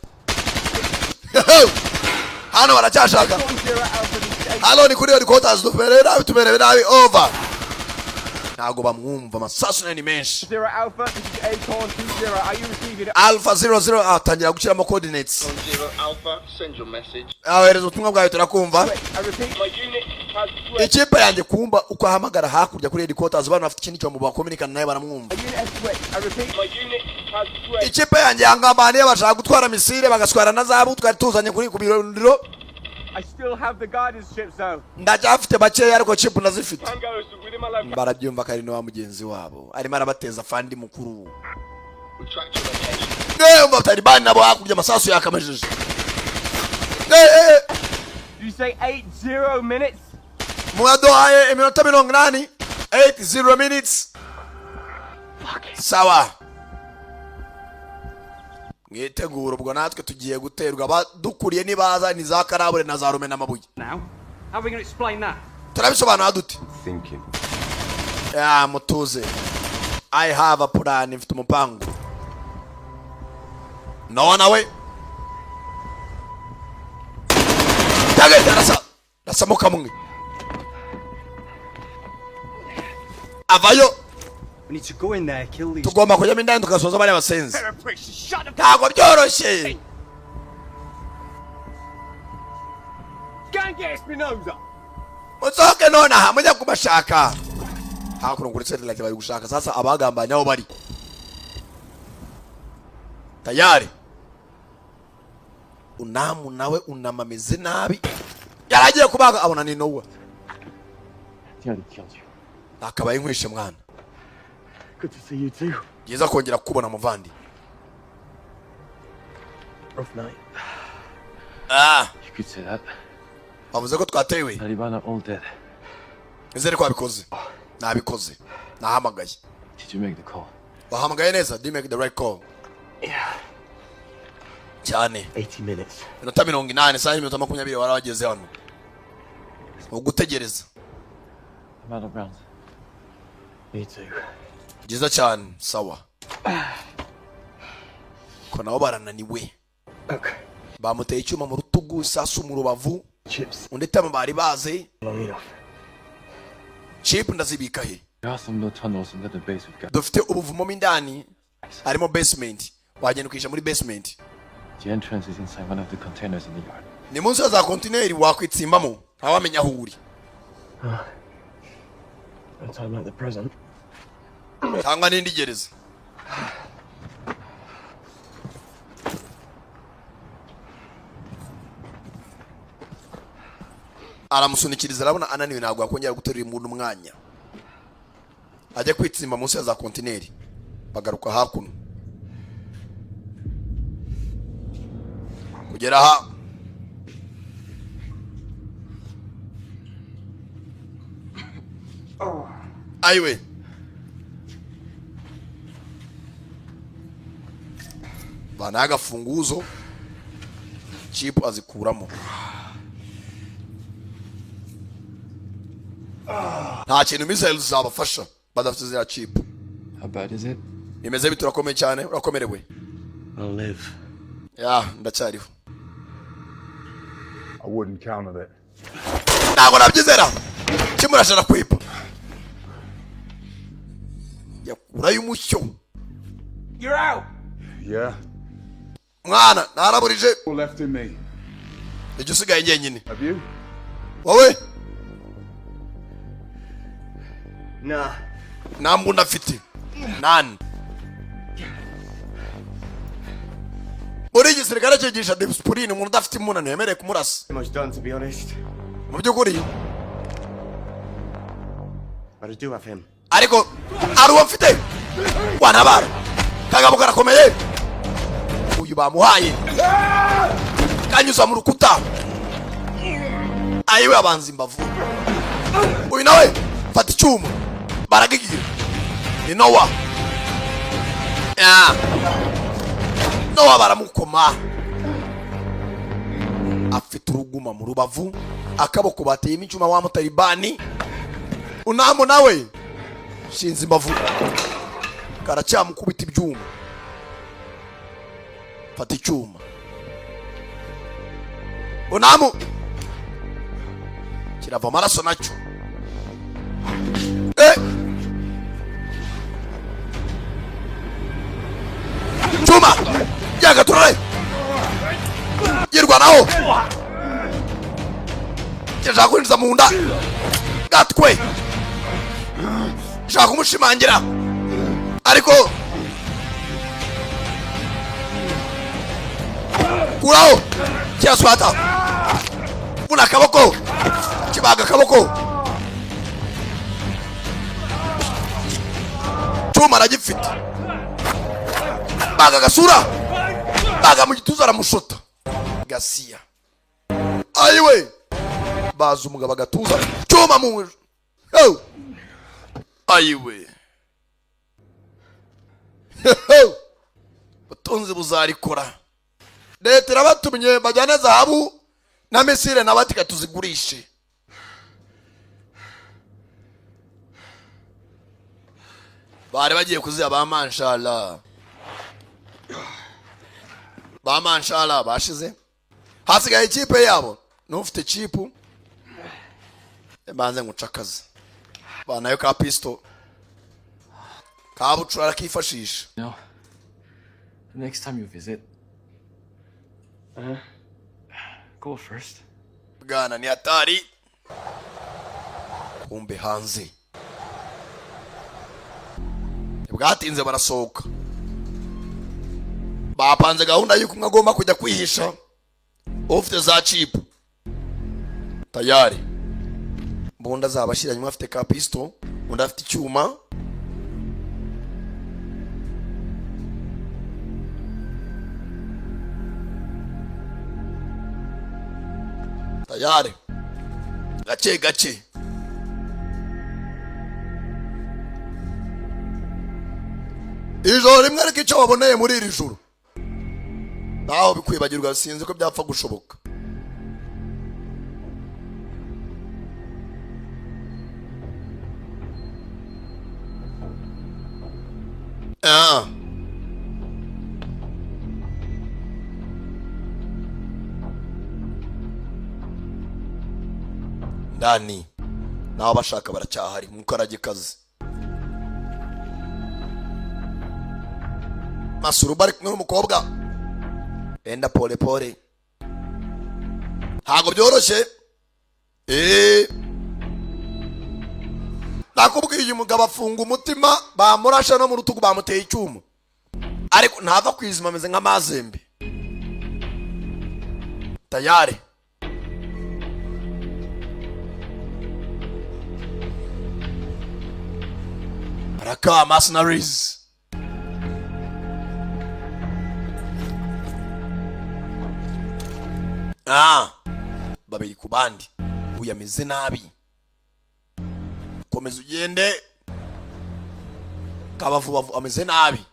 Hano baracyashaka. Halo ni kuri headquarters tumerera nabi over. Ntago bamwumva amasasu ni menshi. 0 Alpha, this is Acorn 20. Are you receiving it? Alpha 00 atangira gushyiramo coordinates. 0 Alpha, send your message. Ahereza ubutumwa bwawe turakumva. I repeat, my unit has fled. Ikipe yanjye kumva uko ahamagara hakurya kuri headquarters bana bafite ikindi cyo mu bakominikana naye baramwumva. I repeat, my unit has has threats. ikipe yanjye yangambaniye bashaka gutwara misile bagaswara na zabu twari tuzanye kuri ku birindiro. I still have the guidance chips though. Ndacyafite bakeya ariko chip nazifite. Tango is with him alive. Barabyumva kari no wa mugenzi wabo arimo arabateza fandi mukuru. We tracked your location. Abatalibani nabo hakurya amasasu yakamejeje. Did you say 80 minutes? Mwadohaye iminota 80. 80 minutes. Sawa. Mwitegura ubwo natwe tugiye guterwa badukuriye nibaza ni za karabure na za rume n'amabuye. Now, how are we going to explain that? Turabisobanura dute? Thinking. Ya mutuze. I have a plan, mfite umupango. Naona we. Tagay rasa muka mwe. Avayo. We need to go in there, kill these. Tugomba kujya indani tugasoza bari abasenzi. Ntabwo byoroshye. Gang Espinoza. Musoke nona mujya kubashaka. Hakuno kuri sete like bari gushaka sasa abagambanya aho bari. Tayari. Unamu nawe unamameze nabi. Yaragiye kubaga abona ni Nowa. Akabaye nkwishe mwana. Good to see you too. Yeza kongera kubona muvandi. Rough night. You could say that. Bavuze ko twatewe. Taliban are all dead. Izere ko abikoze. Nabikoze. Nahamagaye. Did you make the call? Wahamagaye neza. Did you make the right call? Yeah. Cyane. 80 minutes. Minota 80 saa 20 warageze hano. Ugutegereza. I'm out of rounds. Me too. Jiza cyane. Sawa. Ko nabo barananiwe. Okay. Bamuteye icyuma mu rutugu sasu mu rubavu. Chips. Undetama bari baze. Long enough. Chip ndazibika he. There are some low tunnels under the base we've got. Dufite ubuvumo mo indani. Harimo basement. Wagenda ukisha muri basement. The entrance is inside one of the containers in the yard. Ni munsi za container wakwitsimbamo. Ntawamenya aho uri. No time like the present. Cyangwa n'indi gereza. Aramusunikiriza arabona ananiwe ntabwo akongera guterura umuntu umwanya. Ajya kwitsimba munsi za container. Bagaruka hakuno. Kugera aha. Aiwe. Banaga funguzo. Chip azikuramo. Nta kintu missiles zabafasha badafite zira chip. How bad is it? Imeze bitu urakomeye cyane urakomerewe. I'll live. Ya ndacyariho. I wouldn't count on it. Ntabwo nabyizera. Kimurashara kwipa. Yakurayo umucyo. You're out. Yeah. Mwana naraburije. All left in me. Ijye usigaye njyenyine. Have you? Wowe? Nah. Nta mbunda afite. None. Uri igisirikare cyigisha discipline umuntu udafite imbunda ntemereye kumurasa. Much done to be honest. Mu by'ukuri. But I do have him. Ariko ari uwo mfite. Wanabara. Kagabo karakomeye. Uyu bamuhaye. Kanyuza mu rukuta. Ayiwe abanzi imbavu. Uyu nawe fata icyuma. Baragigira. Ni Nowa. Nowa baramukoma. Afite uruguma mu rubavu. Akaboko bateyemo icyuma wa mutalibani. Unamo nawe. Shinzi imbavu. Karacyamukubita ibyuma. Fata icyuma. Unamo. Kirava amaraso nacyo. Chuma! Yaga turare! Yirwanaho! Shaka kwinjiza mu nda. Gatwe! Shaka kumushimangira. Ariko kuraho cyaswata una kaboko kibaga kaboko chuma aragifite baga gasura baga mu gituza aramushota gashya ayiwe baza umugabo agatuza chuma mu ayiwe butunzi buzarikora leta irabatumye bajyane zahabu na mesire nabatika tuzigurishe bari bagiye kuziya ba manshala bashize hasigaye ikipe yabo n'ufite chipu emanze ngucakaza banayo ka pisto kabucura kifashisha. No. The next time you visit, go first. Bwana ni hatari. Kumbe hanze. Bwatinze barasohoka. Bapanze gahunda yuko mwagomba kujya kwihisha. Ufite za chip. Tayari. Mbunda zabashiranye afite ka pisto, undi afite icyuma. Tayari. Gace. Ijoro rimwe ariko icyo waboneye muri iri joro. Naho bikwibagirwa sinzi ko byapfa gushoboka. Ndani naho bashaka baracyahari nkuko aragikaze. Masuru bari kumwe n'umukobwa enda pole ntago byoroshye. Nakubwiye umugabo afunga umutima bamurasha no mu rutugu bamuteye icyuma ariko ntava kwizima ameze nk'amazembe. Tayari Raka mercenaries. Babiri kubandi uyameze nabi. Komeza ugende kabavu ameze nabi.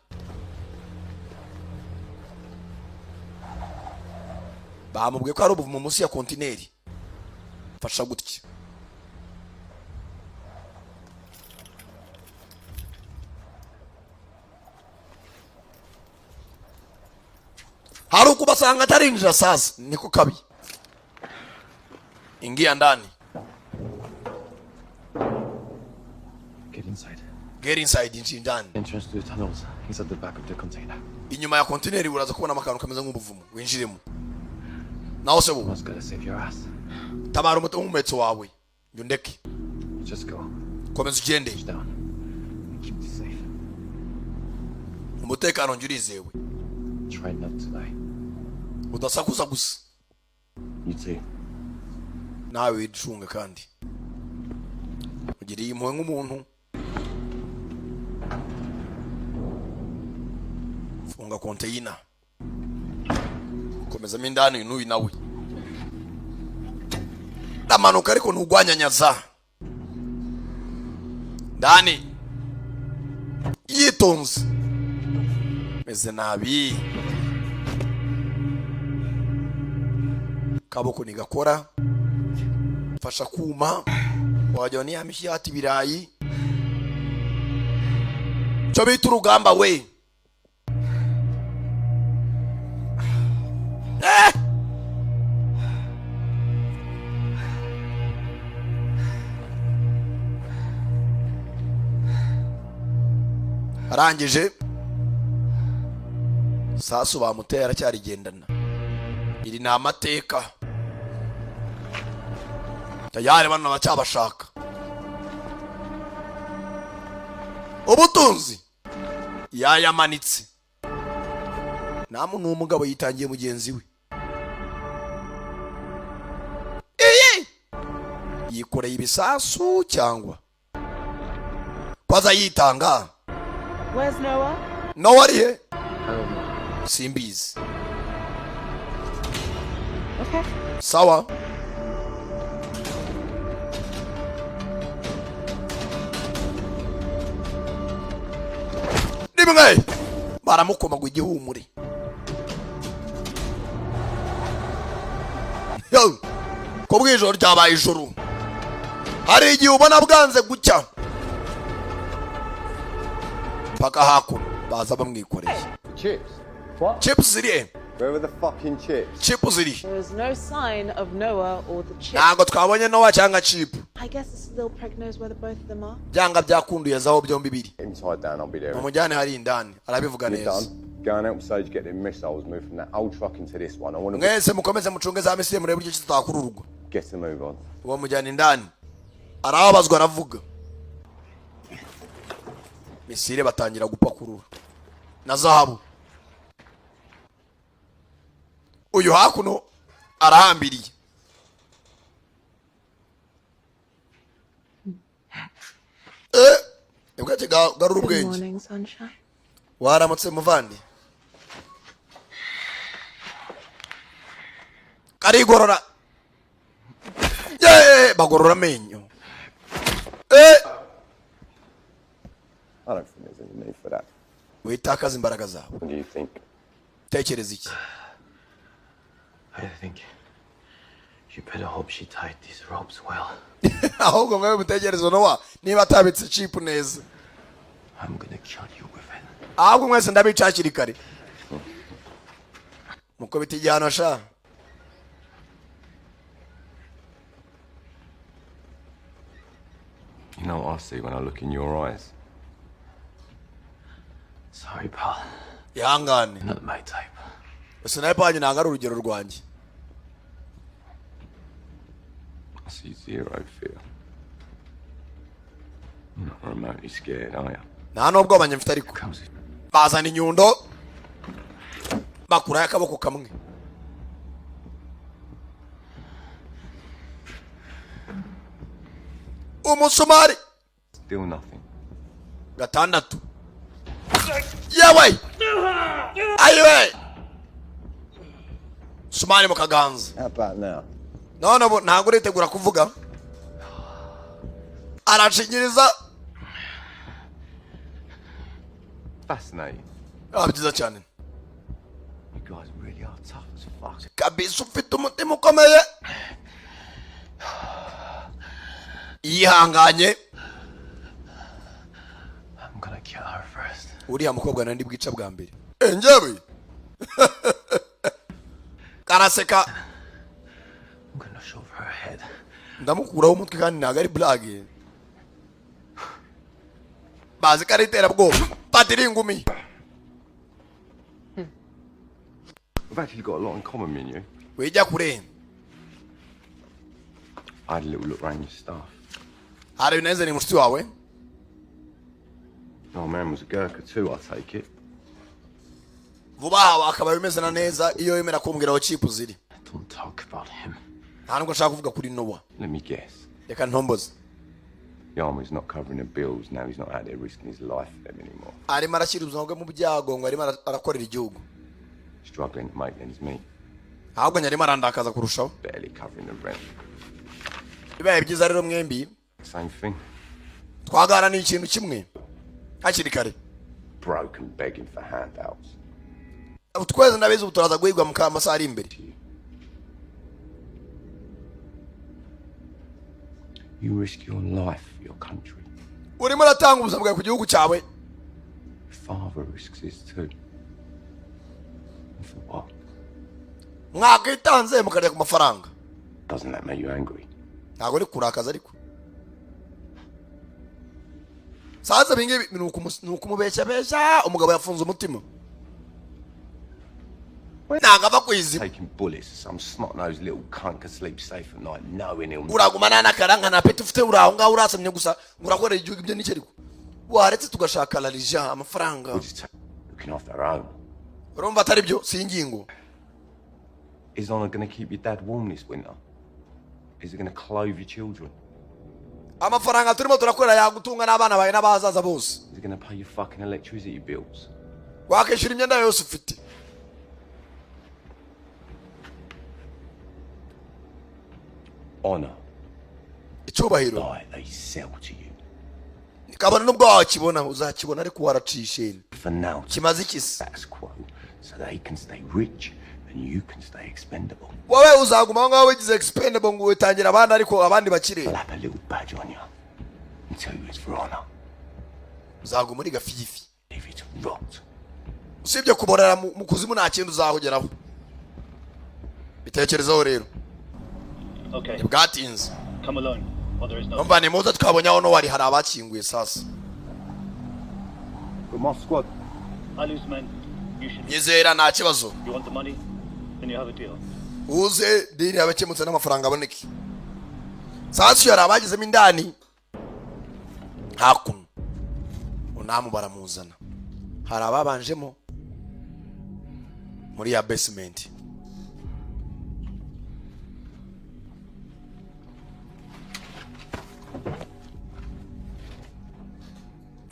Bamubwiye ko ari ubuvumo munsi ya kontineri. Fasha gutya. Haruku basanga atarinjira sasa niko kabi. Ingia ndani. Get inside inchi ndani. Entrance to the tunnels is at the back of the container. Inyuma ya container uraza kubona amakano kameze nk'ubuvumo winjiremo. Naho se Must gotta save your ass. Tabara umumetso wawe. Yundeke. Just go. Komeza ugende. Down. Keep it safe. Umutekano njurizewe. Try not to lie. Udasakuza gusa. You too. Nawe wicunga kandi. Ugiriye impuhwe nk'umuntu. Funga container. Komeza mindani n'uyu nawe. Ndamanuka ariko ntugwanyanyaza. Ndani. Yitonze. Meze nabi. Kaboko nigakora. Fasha kuma. Wajya ni amishati birayi. Cyo bita urugamba we. Arangije sasu bamutera cyari gendana. Iri na amateka. Tayari bana bacyabashaka. Ubutunzi yayamanitse. Namu n'umugabo yitangiye mugenzi we. yikoreye ibisasu cyangwa kwaza yitanga. Where's Noah? Noah ari he? Simbizi. Okay. Sawa. Nimwe baramukoma ngo igihumure. Yo, ko bwijoro ryabaye ijoro. Hari igihe ubona bwanze gucya. Paka hakuno baza bamwikoreye. Chips? What? Chips ziri. Where were the fucking chips? Chips ziri. There is no sign of Noah or the chip. Ntabwo twabonye Noah cyangwa chip. I guess this little prick knows where the both of them are. Byanga byakunduye zaho byombi biri. Inside down, I'll be there. Umujyane hari indani. Arabivuga neza. Go and help Sage get them missiles moved from that old truck into this one. I want to mwese mukomeze mucunge za misile murebe buryo kitakururwa. Get to move on. Uwo mujyane indani. Arabazwa aravuga. Misile batangira gupakurura. Na zahabu. Uyu hakuno arahambiriye. Ubwate garura ubwenge. Good morning, sunshine. Waramutse muvandi. Karigorora. Bagorora amenyo. I don't think there's any need for that. Witakaza imbaraga zawe. What do you think? Tekereza iki? I think you better hope she tied these ropes well. Ahubwo mwe mutegereza Noah niba atabitse chip neza. I'm gonna kill you with it. Ahubwo mwese ndabicakira kare. Muko bitijyana sha. You know what I see when I look in your eyes? Sorry, pal. Yangane. Not my type. Sniper wanjye ntabwo ari urugero rwanjye. I see zero fear. You're not remotely scared, are you? Nta nubwo abanye mfite ariko. Bazana inyundo. Bakuraye akaboko kamwe. Umusumari. Still nothing. Gatandatu. Yewe. Ayiwe. Sumari mu kaganza. How about now? None ntabwo uritegura kuvuga. Arashingiriza. Fascinating. Byiza cyane. You guys really are tough as fuck. Kabisa ufite umutima ukomeye. Yihanganye. I'm gonna kill her first. Uriya mukobwa nandi bwica bwa mbere. Njyewe. Karaseka. I'm gonna shove her head. Ndamukuraho umutwe kandi ntabwo ari blage. Bazi karitera bwoba. Patiri ingumi. We've actually got a lot in common, me and you. Wijya kure. I had a little look around your stuff. Hari bineze ni mushiti wawe. Oh man was a Gurkha too, I take it. Vuba aha akaba bimeze na neza iyo yemera kumbwira aho chip ziri. Don't talk about him. Nta nubwo nshaka kuvuga kuri Noah. Let me guess. Reka ntomboze. The army's not covering the bills, now he's not out there risking his life for them anymore. Arimo arashyira ubuzima bwe mu byago ngo arimo arakorera igihugu. Struggling to make ends meet. Ahubwo nyarimo arandakaza kurushaho. Barely covering the rent. Bibaye byiza rero mwembi. Same thing. Twagana ni ikintu kimwe. Hakiri kare. Broke and begging for handouts. Utweze ndabizi uturaza guhigwa mukama ari imbere. You risk your life for your country. Urimo uratanga ubuzima bwawe ku gihugu cyawe. Father risks his too. And for what? Mwakitanze mukarya ku mafaranga. Doesn't that make you angry? Ntabwo ari kurakaza ariko. Saza bingi nukumubeshya besha umugabo yafunze umutima. Nanga bakwizi. Taking bullets, some snot-nosed little cunt can sleep safe at night knowing he'll... Uragumana nakaranga na peti ufite uraho ngaho urasamye gusa urakorera igihugu ibyo nicyo ariko. Waretse tugashaka larija amafaranga. Looking after our own. Urumva atari byo si ingingo. Is Honor gonna keep your dad warm this winter? Is it gonna clothe your children? amafaranga turimo turakorera yagutunga n'abana bawe n'abazaza bose. Is he gonna pay your fucking electricity bills? Wakishyura imyenda yose ufite. Honor. Icyubahiro. They sell to you. Kabone nubwo wakibona uzakibona ariko waracishe. For now, kimaze ikisi. Status quo, so they can stay rich and you can stay expendable. Wowe uzaguma ngaho wigize expendable ngo utangira abandi ariko abandi bakire. Slap a little badge on you and tell you it's for honor. Uzaguma muri gafifi. If it's rot. Usibye kuborera mu kuzimu nta kintu uzahugeraho. Bitekerezaho rero. Okay. Bwatinze. Come alone. Or there is no. Numva ni muza tukabonye aho no wari hari abakinguye sasa. With my squad. I lose men. You should. Nyizera nta kibazo. You want the money? Then you have a deal. Uze diri abakemutse n'amafaranga aboneke. Sasa yari abagizemo indani. Hakuno. Unamu baramuzana. Hari ababanjemo muri ya basement.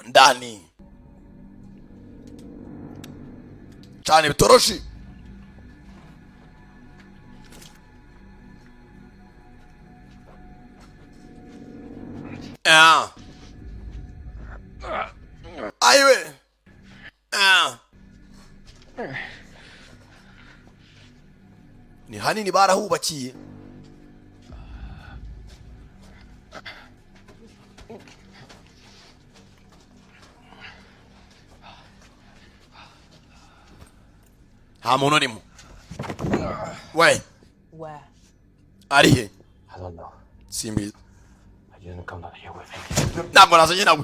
Ndani cyane bitoroshi. Aiwe. Ni hanini barahubakiye. Hamono nimo. Where? Where? Ari he? I don't know. Simbi. I didn't come down here with him. Ntabwo nazanye nawe.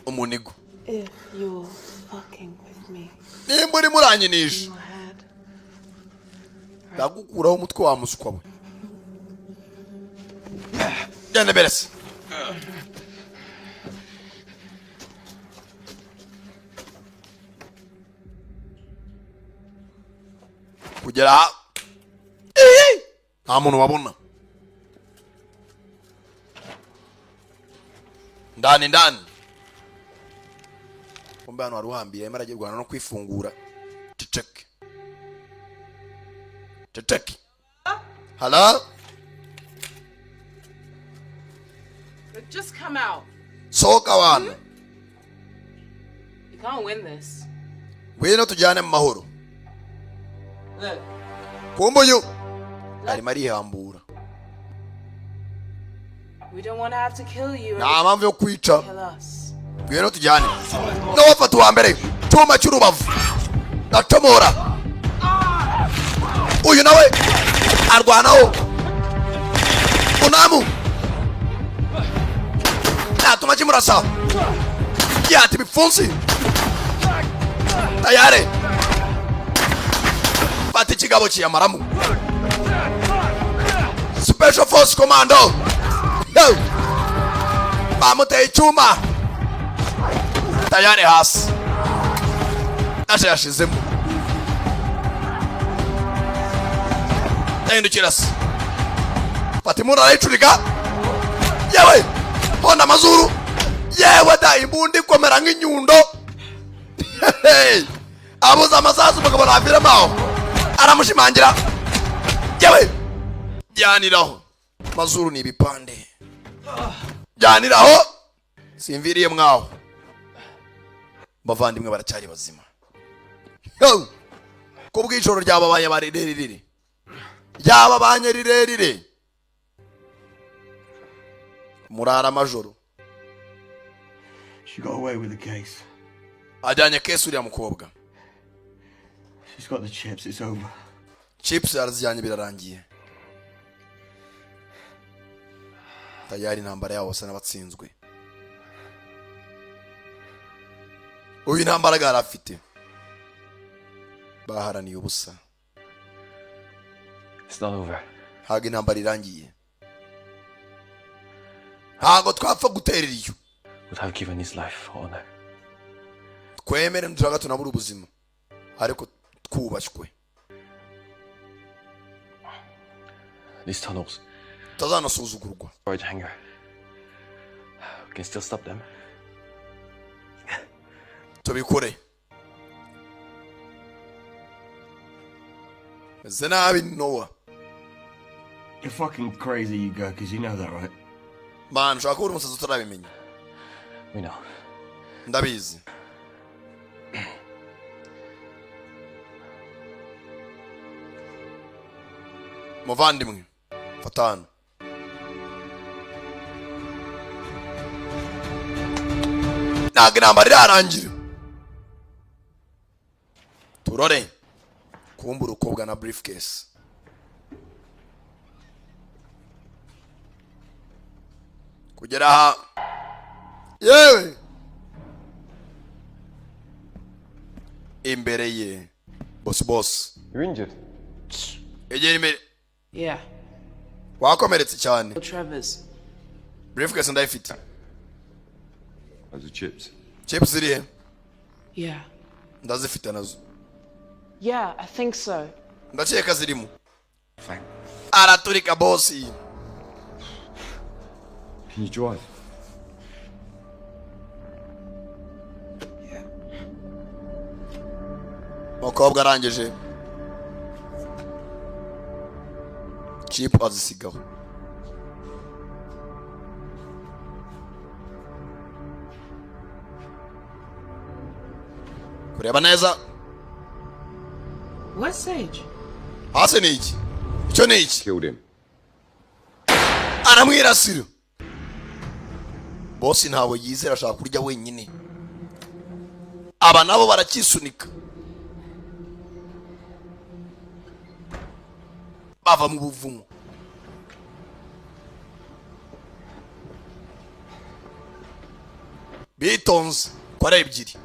Umunigo. If you're fucking with me. Nimba uri muranyinisha. Ndagukuraho umutwe wa musukwa we. Gende beresi. Kugera nta muntu wabona. Ndani kumbe hano waruhambiye arimo aragirwana no kwifungura. Ceceke. Hello? Just come out. Sohoka wana. You can't win this. Ngwino tujyane mu mahoro. Look. Kumbe uyu arimo arihambura. We don't want to have to kill you. Nta mpamvu yo kwica. Kill us. Ngwino tujyane. N'uwafata uwa mbere cyuma cy'urubavu ndatomora. Uyu nawe arwanaho. Unamu natuma kimurasa. Yati bifunsi. Tayare. Pati kigabo cyamaramu. Special Force Commando. Yo. Bamuteye icyuma. Tayare hasi. Ashe yashizemo. Ndahindukira se. Fatimura arayicurika. Yewe. Honda amazuru. Yewe da imbundi komera nk'inyundo. Abuza amasasu umugabo naviramo aho. Aramushimangira. Yewe. Jyaniraho. Mazuru ni ibipande. Jyaniraho. Simviriye mwaho. Bavandimwe baracyari bazima. Yo. Kubw'ijoro ryababaye barirerire. Ryababanye rirerire. Murara majoro. She got away with the case. Ajyanye case uriya mukobwa. She's got the chips, it's over. Chips arazijyanye birarangiye. Tayari intambara yabo basa n'abatsinzwe. Uyu intambara garafite. Baharaniye ubusa. It's not over. Haga intambara irangiye. Hago twapfa guterera iyo. Would have given his life for honor. Kwemere nturaga tunabura ubuzima. Ariko twubashywe. These tunnels. Tazanasuzugurwa. Storage hangar. We can still stop them. Tubikore. Zenabi Noah. You're fucking crazy, you Gurkhas. You know that, right? Man, shakuru umusazi utarabimenya. We know. Ndabizi. Muvandimwe. Fatano. Ntabwo intambara irarangira. Turore. Kumbura ukobwa na briefcase. Kugera aha. Yewe. Imbere ye. Boss. You're injured. Egera imbere. Yeah. Wakomeretse cyane. Trevor's. Briefcase ndayifite. Those are chips. Chips ziri he? Yeah. Ndazifite nazo. Yeah, I think so. Ndakeka zirimo. Araturika boss. Can you drive? Yeah. Mukobwa arangije. Chip azisigaho. Kureba neza. What Sage? Hasi ni iki? Icyo ni iki? Killed him. Aramwirasira. Boss ntawe yizera ashaka kurya wenyine. Aba nabo barakisunika. Bava mu buvumo. Bitonze kwa ebyiri.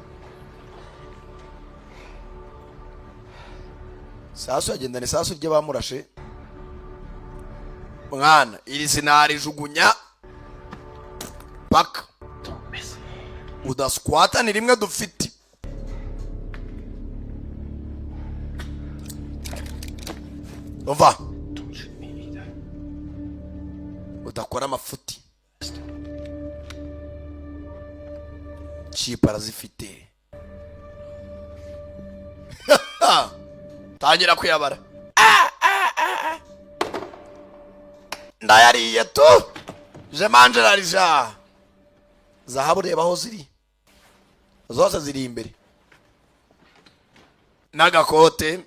Sasu yagendana sasu rye bamurashe. Mwana iri sinari jugunya. Paka. Udasquata ni rimwe dufite. Ova. Udakora amafuti. Chipa razifite. Tangira kuyabara. Ndayariye tu. Je manje larija. Zahabu reba aho ziri. Zose ziri imbere. Nagakote.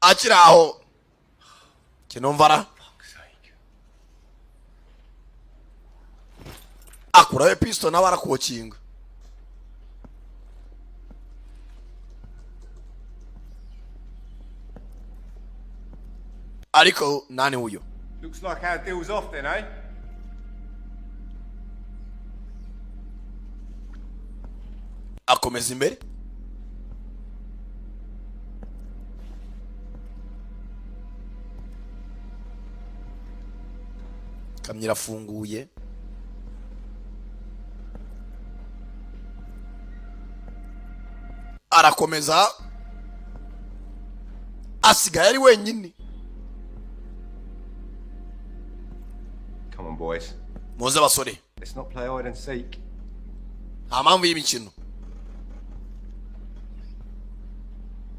Akiraho. Kinomvara. Akurayo pisto na barakokinga. Ariko nani huyo? Looks like our deal's off then, eh? Akomeza imbere. Kamyo irafunguye. Arakomeza. Asigaye ari wenyine. Come on, boys. Muze basore. Let's not play hide and seek. Amamvu y'imikino.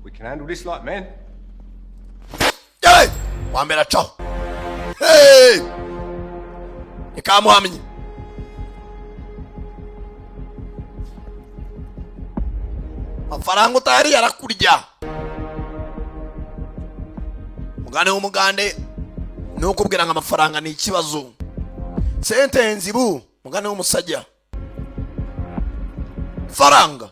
We can handle this like men. Hey! Wambera chao. Hey! Ikamuhamye. Amafaranga utari yarakurya. Mugane w'umugande nuko ubwira ngo amafaranga ni ikibazo. Sentenzi bu mugane w'umusajya. Faranga.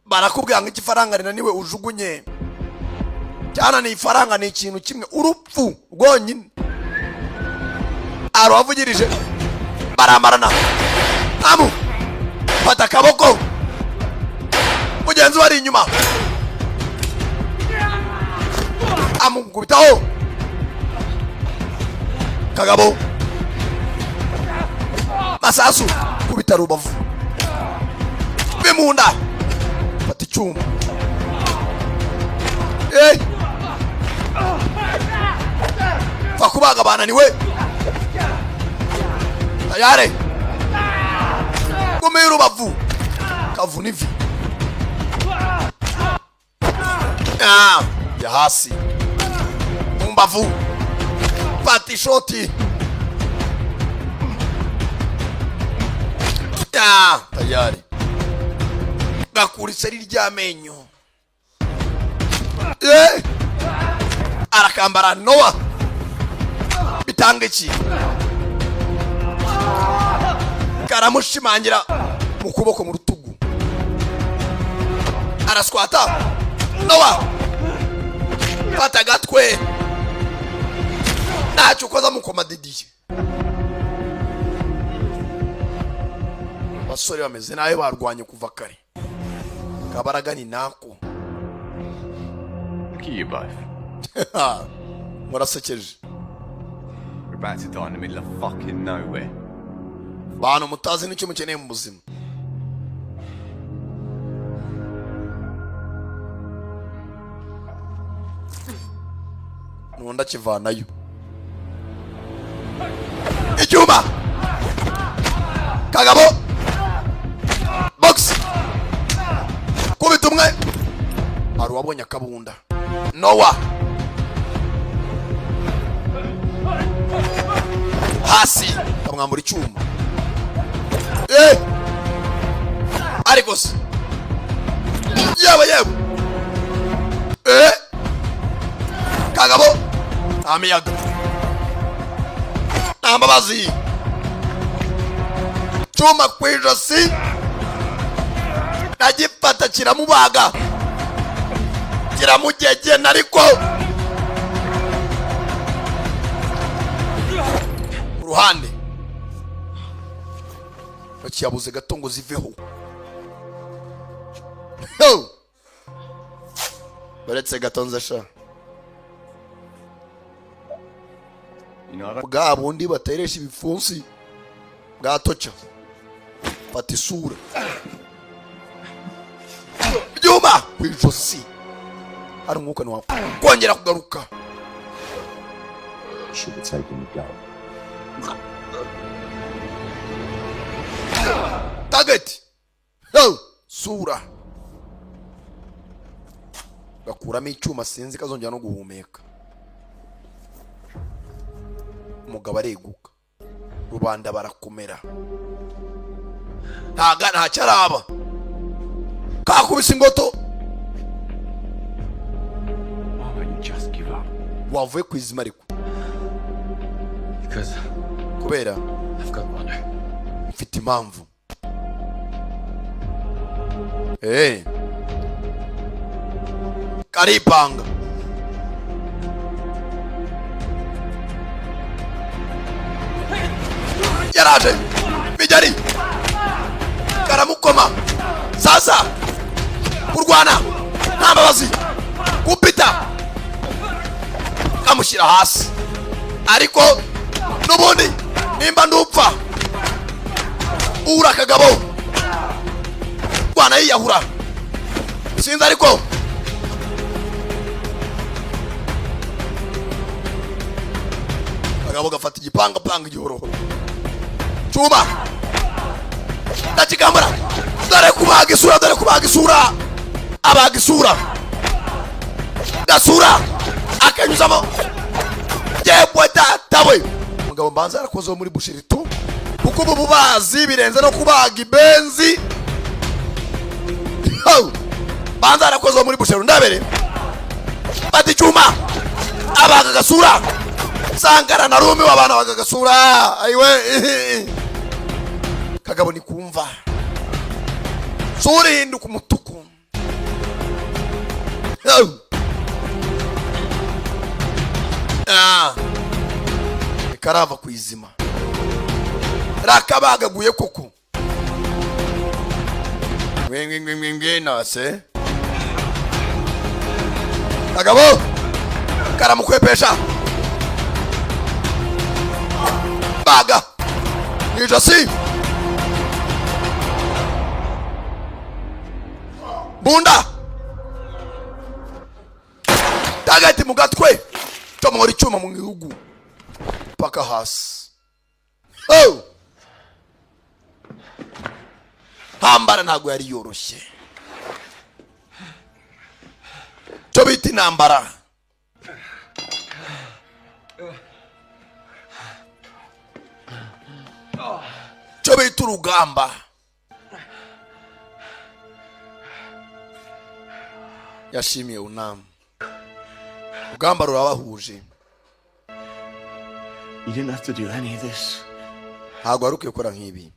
Barakubwira ngo ikifaranga rinaniwe ujugunye. Cyana ni ifaranga ni ikintu kimwe urupfu rwonyine. Aravugirije. Baramarana. Amu. Fata akaboko. Mugenzi wari inyuma. Amukubitaho. Kagabo. Masasu kubita rubavu. Bimunda. Fata icyuma. Fakubaga bananiwe. Tayari. Kumira ubavu. Kavuna ivi. Ya hasi. Mumbavu. Fati shoti. Tayari. Gakura iseri ry'amenyo. Arakambara Noah. Bitanga iki? Karamushimangira mu kuboko mu rutugu. Araskwata. Noah. Fata gatwe. Ntacyo ukoza mu komadidiye. Basore bameze nawe barwanye kuva kare. Kabaraga ni nako. Look at you both. Murasekeje. We're about to die in the middle of fucking nowhere. Bantu mutazi n'icyo mukeneye mu buzima. Nunda kivanayo. Icyuma. Kagabo. Box. Kubita umwe. Ari wabonye akabunda. Noah. Hasi. Kamwambura icyuma. Arikos. Yewe. Kagabo. Amiyaga. Ambabazi. Chuma kwijosi. Nagifata kiramubaga. Kiramugege nariko. Uruhande. Bakiyabuze gato ngo ziveho. Baretse gatonze sha. Bwa bundi bateresha ibifunsi. Bwatoca. Fata isura. Byuma kwijosi. Hari umwuka ni wawe. Kongera kugaruka. Should have taken the gun. Target. Sura. Gakuramo icyuma sinzi kazongera no guhumeka. Umugabo areguka. Rubanda barakomera. Nta cyaraba. Kakubise ingoto. Just give up. Wavuye kwizima ariko. Because kubera I've got one. Mfite impamvu. Karipanga. Yaraje. Bijari. Karamukoma. Sasa. Kurwana. Ntambabazi. Kupita. Kamushira hasi. Ariko nubundi nimba ndupfa. Ura Kagabo. Bwana yiyahura. Sinzi ariko. Kagabo gafata igipanga panga igihoro. Chuma. Ndakigambara. Dore kubaga isura. Abaga isura. Gasura. Akanyuzamo. Jebwe datawe. Mugabo mbanza arakoze muri bushiri tu. Kuko ubu bubazi birenze no kubaga ibenzi. Banza arakoze muri bushiri ndabere. Bati Chuma. Abaga gasura. Sangara na Rumi wabana baga gasura. Aiwe. Kagabo ni kumva. Suri hindu kumutuku. Karava kuizima. Rakabagaguye koko. Nase. Kagabo. Karamukwepesha. Baga. Nijasi. Bunda. Tagati mugatwe. Tomori chuma mu gihugu. paka hasi. Oh! Hambara ntabwo yari yoroshye. Cyo bita intambara. Cyo bita urugamba. Yashimiye unama. Urugamba rurabahuje. You didn't have to do any of this. Ntabwo wari ukwiye gukora nk'ibi.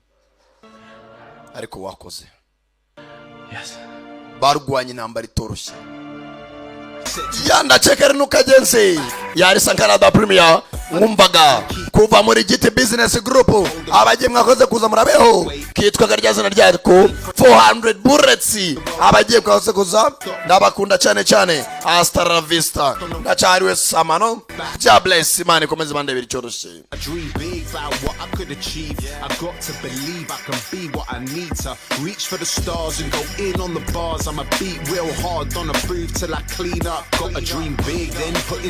Ariko wakoze. Yes. Barwanye intambara itoroshye. Yanda chekere nukajensi. Yari Sankara da Premier. Mwumvaga kuva muri GT Business Group. Abagiye mwakoze kuza murabeho. Kitwaga ryazana ryariko 400 bullets. Abagiye mwakoze kuza ndabakunda cyane cyane. Hasta la vista. Ndachariwe samano. God bless Imana ikomeze bandebera cyoroshye. I dream big about what I could achieve. I got to believe I can be what I need to. Reach for the stars and go in on the bars. I'ma beat real hard on a proof till I clean up. Got a dream big, then put in